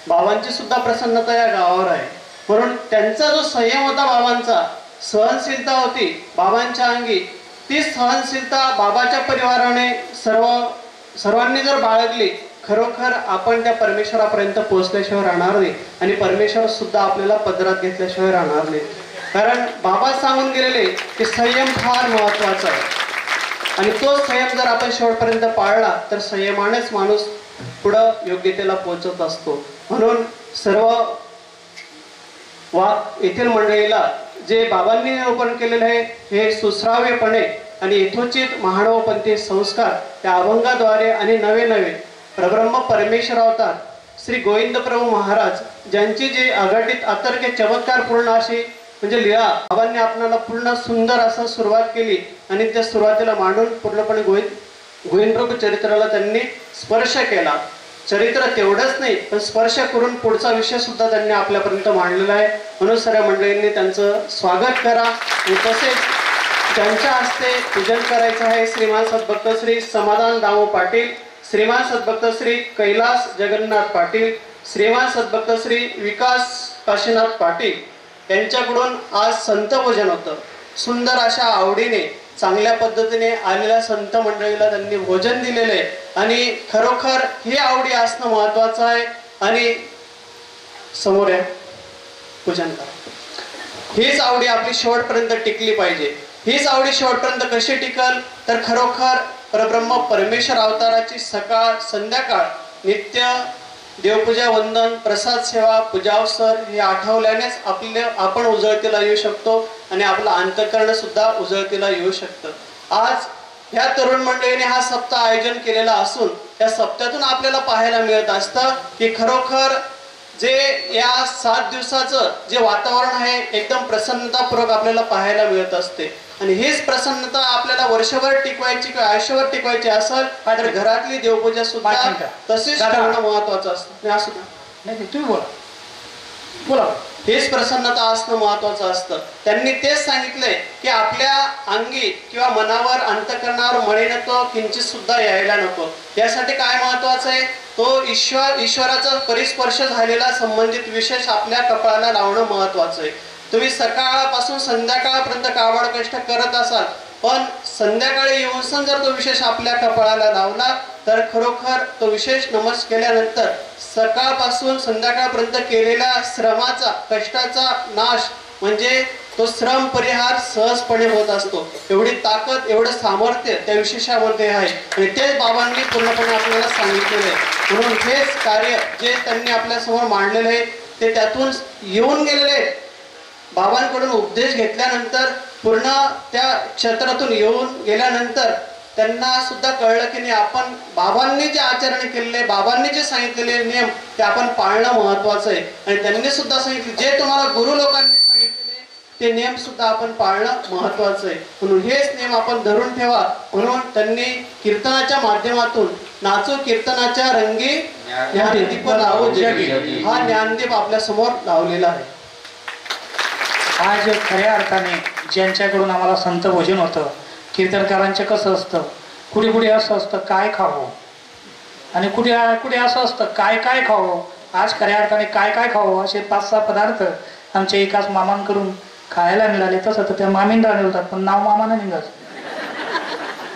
बाबांची सुद्धा प्रसन्नता या गावावर आहे. म्हणून त्यांचा जो संयम होता, बाबांचा सहनशीलता होती बाबांच्या अंगी, ती सहनशीलता बाबाच्या परिवाराने सर्वांनी जर बाळगली, खरोखर आपण त्या परमेश्वरापर्यंत पोहोचल्याशिवाय राहणार नाही आणि परमेश्वर सुद्धा आपल्याला पदरात घेतल्याशिवाय राहणार नाही. कारण बाबा सांगून गेलेले की संयम फार महत्वाचा आहे आणि तो संयम जर आपण शेवटपर्यंत पाळला तर संयमानेच माणूस पुढं योग्यतेला पोहोचत असतो. म्हणून सर्व येथील मंडळीला जे बाबांनी निरूपण केलेले आहे हे सुश्राव्यपणे आणि यथोचित महानवपंथी संस्कार त्या अभंगाद्वारे आणि नवे परब्रह्म परमेश्वर अवतार श्री गोविंद प्रभू महाराज ज्यांची जी अघटित अतर्क्य चमत्कारपूर्ण अशी म्हणजे लीळा बाबांनी आपल्याला पूर्ण सुंदर असं सुरुवात केली आणि त्या सुरुवातीला मांडून पूर्णपणे गोविंद प्रभू चरित्राला त्यांनी स्पर्श केला. चरित्र तेवढंच नाही पण स्पर्श करून पुढचा विषय सुद्धा त्यांनी आपल्यापर्यंत मांडलेला आहे. म्हणून सर्व मंडळींनी त्यांचं स्वागत करा आणि तसेच त्यांच्या हस्ते पूजन करायचं आहे. श्रीमान सद्भक्त श्री समाधान दामो पाटील, श्रीमान सद्भक्त श्री कैलास जगन्नाथ पाटील, श्रीमान सद्भक्त श्री विकास काशीनाथ पाटील यांच्याकडून आज संत भोजन होतं. सुंदर अशा आवडीने चांगल्या पद्धतीने आलेल्या संत मंडळीला त्यांनी भोजन दिलेले आणि खरोखर ही आवडी असणं महत्वाचं आहे. आणि समोर आहे पूजन करा. हीच आवडी आपली शेवटपर्यंत टिकली पाहिजे. हीच आवडी शेवटपर्यंत कशी टिकल तर खरोखर परब्रह्म परमेश्वर अवताराची सकाळ संध्याकाळ नित्य देवपूजा, वंदन, प्रसाद सेवा, पूजावसर हे आठवल्यानेच आपण उजळतीला येऊ शकतो आणि आपलं अंतःकरण सुद्धा उजळतीला येऊ शकतं. आज ह्या तरुण मंडळीने हा सप्ताह आयोजन केलेला असून त्या सप्त्यातून आपल्याला पाहायला मिळत असतं की खरोखर जे या 7 दिवसाचं जे वातावरण आहे एकदम प्रसन्नतापूर्वक आपल्याला पाहायला मिळत असते. आणि हीच प्रसन्नता आपल्याला वर्षभर टिकवायची किंवा आयुष्यभर टिकवायची असेल तर घरातली देवपूजा सुद्धा तशीच करणं महत्वाचं असतं. नाही तुम्ही बोला. हेच प्रसन्नता असणं महत्वाचं असतं. त्यांनी तेच सांगितलंय की आपल्या अंगी किंवा मनावर अंतःकरणावर मलिनत्व किंचित सुद्धा यायला नको. यासाठी काय महत्वाचं आहे? तो ईश्वराचा परिस्पर्श झालेला संबंधित विशेष आपल्या कपाळाला लावणं महत्वाचं आहे. तुम्ही सकाळपासून संध्याकाळपर्यंत काबाड कष्ट करत असाल पण संध्याकाळी येऊन जर तो विशेष आपल्या कपाळाला लावला तर खरोखर तो विशेष नमस केल्यानंतर सकाळपासून संध्याकाळपर्यंत केलेल्या श्रमाचा कष्टाचा नाश म्हणजे तो श्रम परिहार सहजपणे होत असतो. एवढी ताकद एवढं सामर्थ्य त्या विशेषामध्ये आहे आणि तेच बाबांनी पूर्णपणे आपल्याला सांगितलेलं आहे. म्हणून हेच कार्य जे त्यांनी आपल्या समोर मांडलेलं आहे ते त्यातून येऊन गेलेले आहे. बाबांकडून उपदेश घेतल्यानंतर पूर्ण त्या क्षेत्रातून येऊन गेल्यानंतर त्यांना सुद्धा कळलं की नाही आपण बाबांनी जे आचरण केलेले बाबांनी जे सांगितलेले नियम ते आपण पाळणं महत्वाचं आहे. आणि त्यांनी सुद्धा सांगितले जे तुम्हाला गुरु लोकांनी सांगितलेले ते नियम सुद्धा आपण पाळणं महत्वाचं आहे. म्हणून हेच नियम आपण धरून ठेवा. म्हणून त्यांनी कीर्तनाच्या माध्यमातून नाचो कीर्तनाच्या रंगी ज्ञानदीप लावो जगी हा ज्ञानदीप आपल्या समोर लावलेला आहे. आज खऱ्या अर्थाने ज्यांच्याकडून आम्हाला संत भोजन होतं, कीर्तनकारांचं कसं असतं, कुठे कुठे असं असतं काय खावं आणि कुठे कुठे असं असतं काय काय खावं. आज खऱ्या अर्थाने काय काय खावं असे 5-6 पदार्थ आमच्या एकाच मामांकडून खायला मिळाले. तसं तर त्या मामीन राहिले होतात पण नाव मामानं निघाच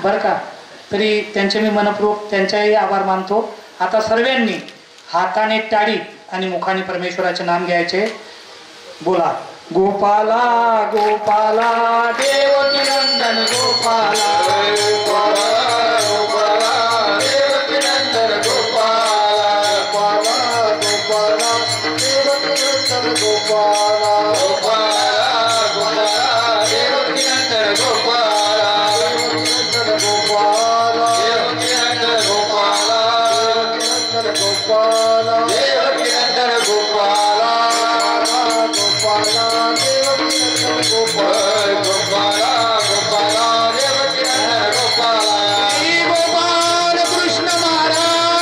बरं का. तरी त्यांचे मी मनपूर्वक त्यांचाही आभार मानतो. आता सर्वांनी हाताने टाळी आणि मुखाने परमेश्वराचे नाम घ्यायचे. बोला गोपाला गोपाला देवकी नंदन गोपाला गोपाला गोपाला देवकी नंदन गोपाला गोपाला गोपाला देवकी नंदन गोपाला गोपाला गोपाला देवकी नंदन गोपाला देवकी नंदन गोपाला देवकी नंदन गोपाला देवकी नंदन गोपाला देवकी नंदन गोपाला गोपाला देवकी नंदन गोपाला गोपाला गोपाला देवकी नंदन गोपाला. गोपाल कृष्ण महाराज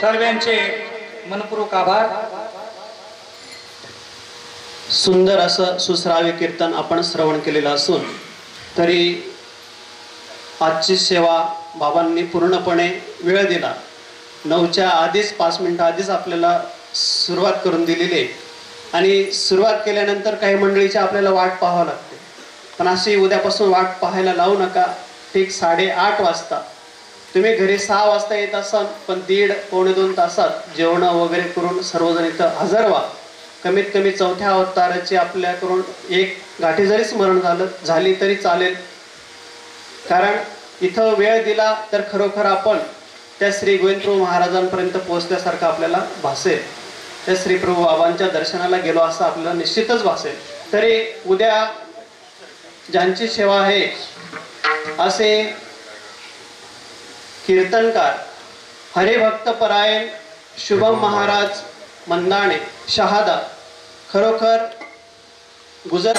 सर्वांचे मनपूर्वक आभार. सुंदर असं सुश्राव्य कीर्तन आपण श्रवण केलेलं असून तरी आजची सेवा बाबांनी पूर्णपणे वेळ दिला. 9च्या आधीच 5 मिनिटं आधीच आपल्याला सुरुवात करून दिलेली आहे आणि सुरुवात केल्यानंतर काही मंडळीची आपल्याला वाट पाहावं लागते. पण अशी उद्यापासून वाट पाहायला लावू नका. ठीक 8:30 वाजता तुम्ही घरी 6 वाजता येत असाल पण 1.5-2 तासात जेवण वगैरे करून सर्वजण इथं हजर व्हा. कमीत कमी 4थ्या अवताराची आपल्याकडून एक गाठी जरी स्मरण झाली तरी चालेल. कारण इथं वेळ दिला तर खरोखर आपण त्या श्री गोविंदप्रभू महाराजांपर्यंत पोहोचल्यासारखं आपल्याला भासेल. त्या श्री प्रभू बाबांच्या दर्शनाला गेलो असं आपल्याला निश्चितच भासेल. तरी उद्या ज्यांची सेवा आहे असे कीर्तनकार हरिभक्त परायण शुभम महाराज मंदाणे शहादा खरोखर गुजर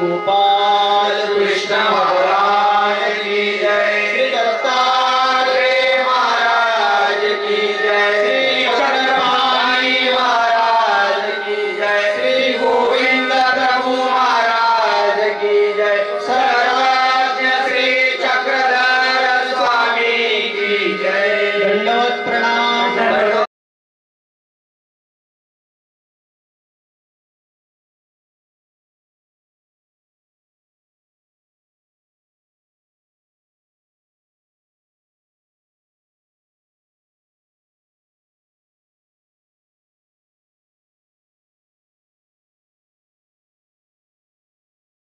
गोपाल कृष्ण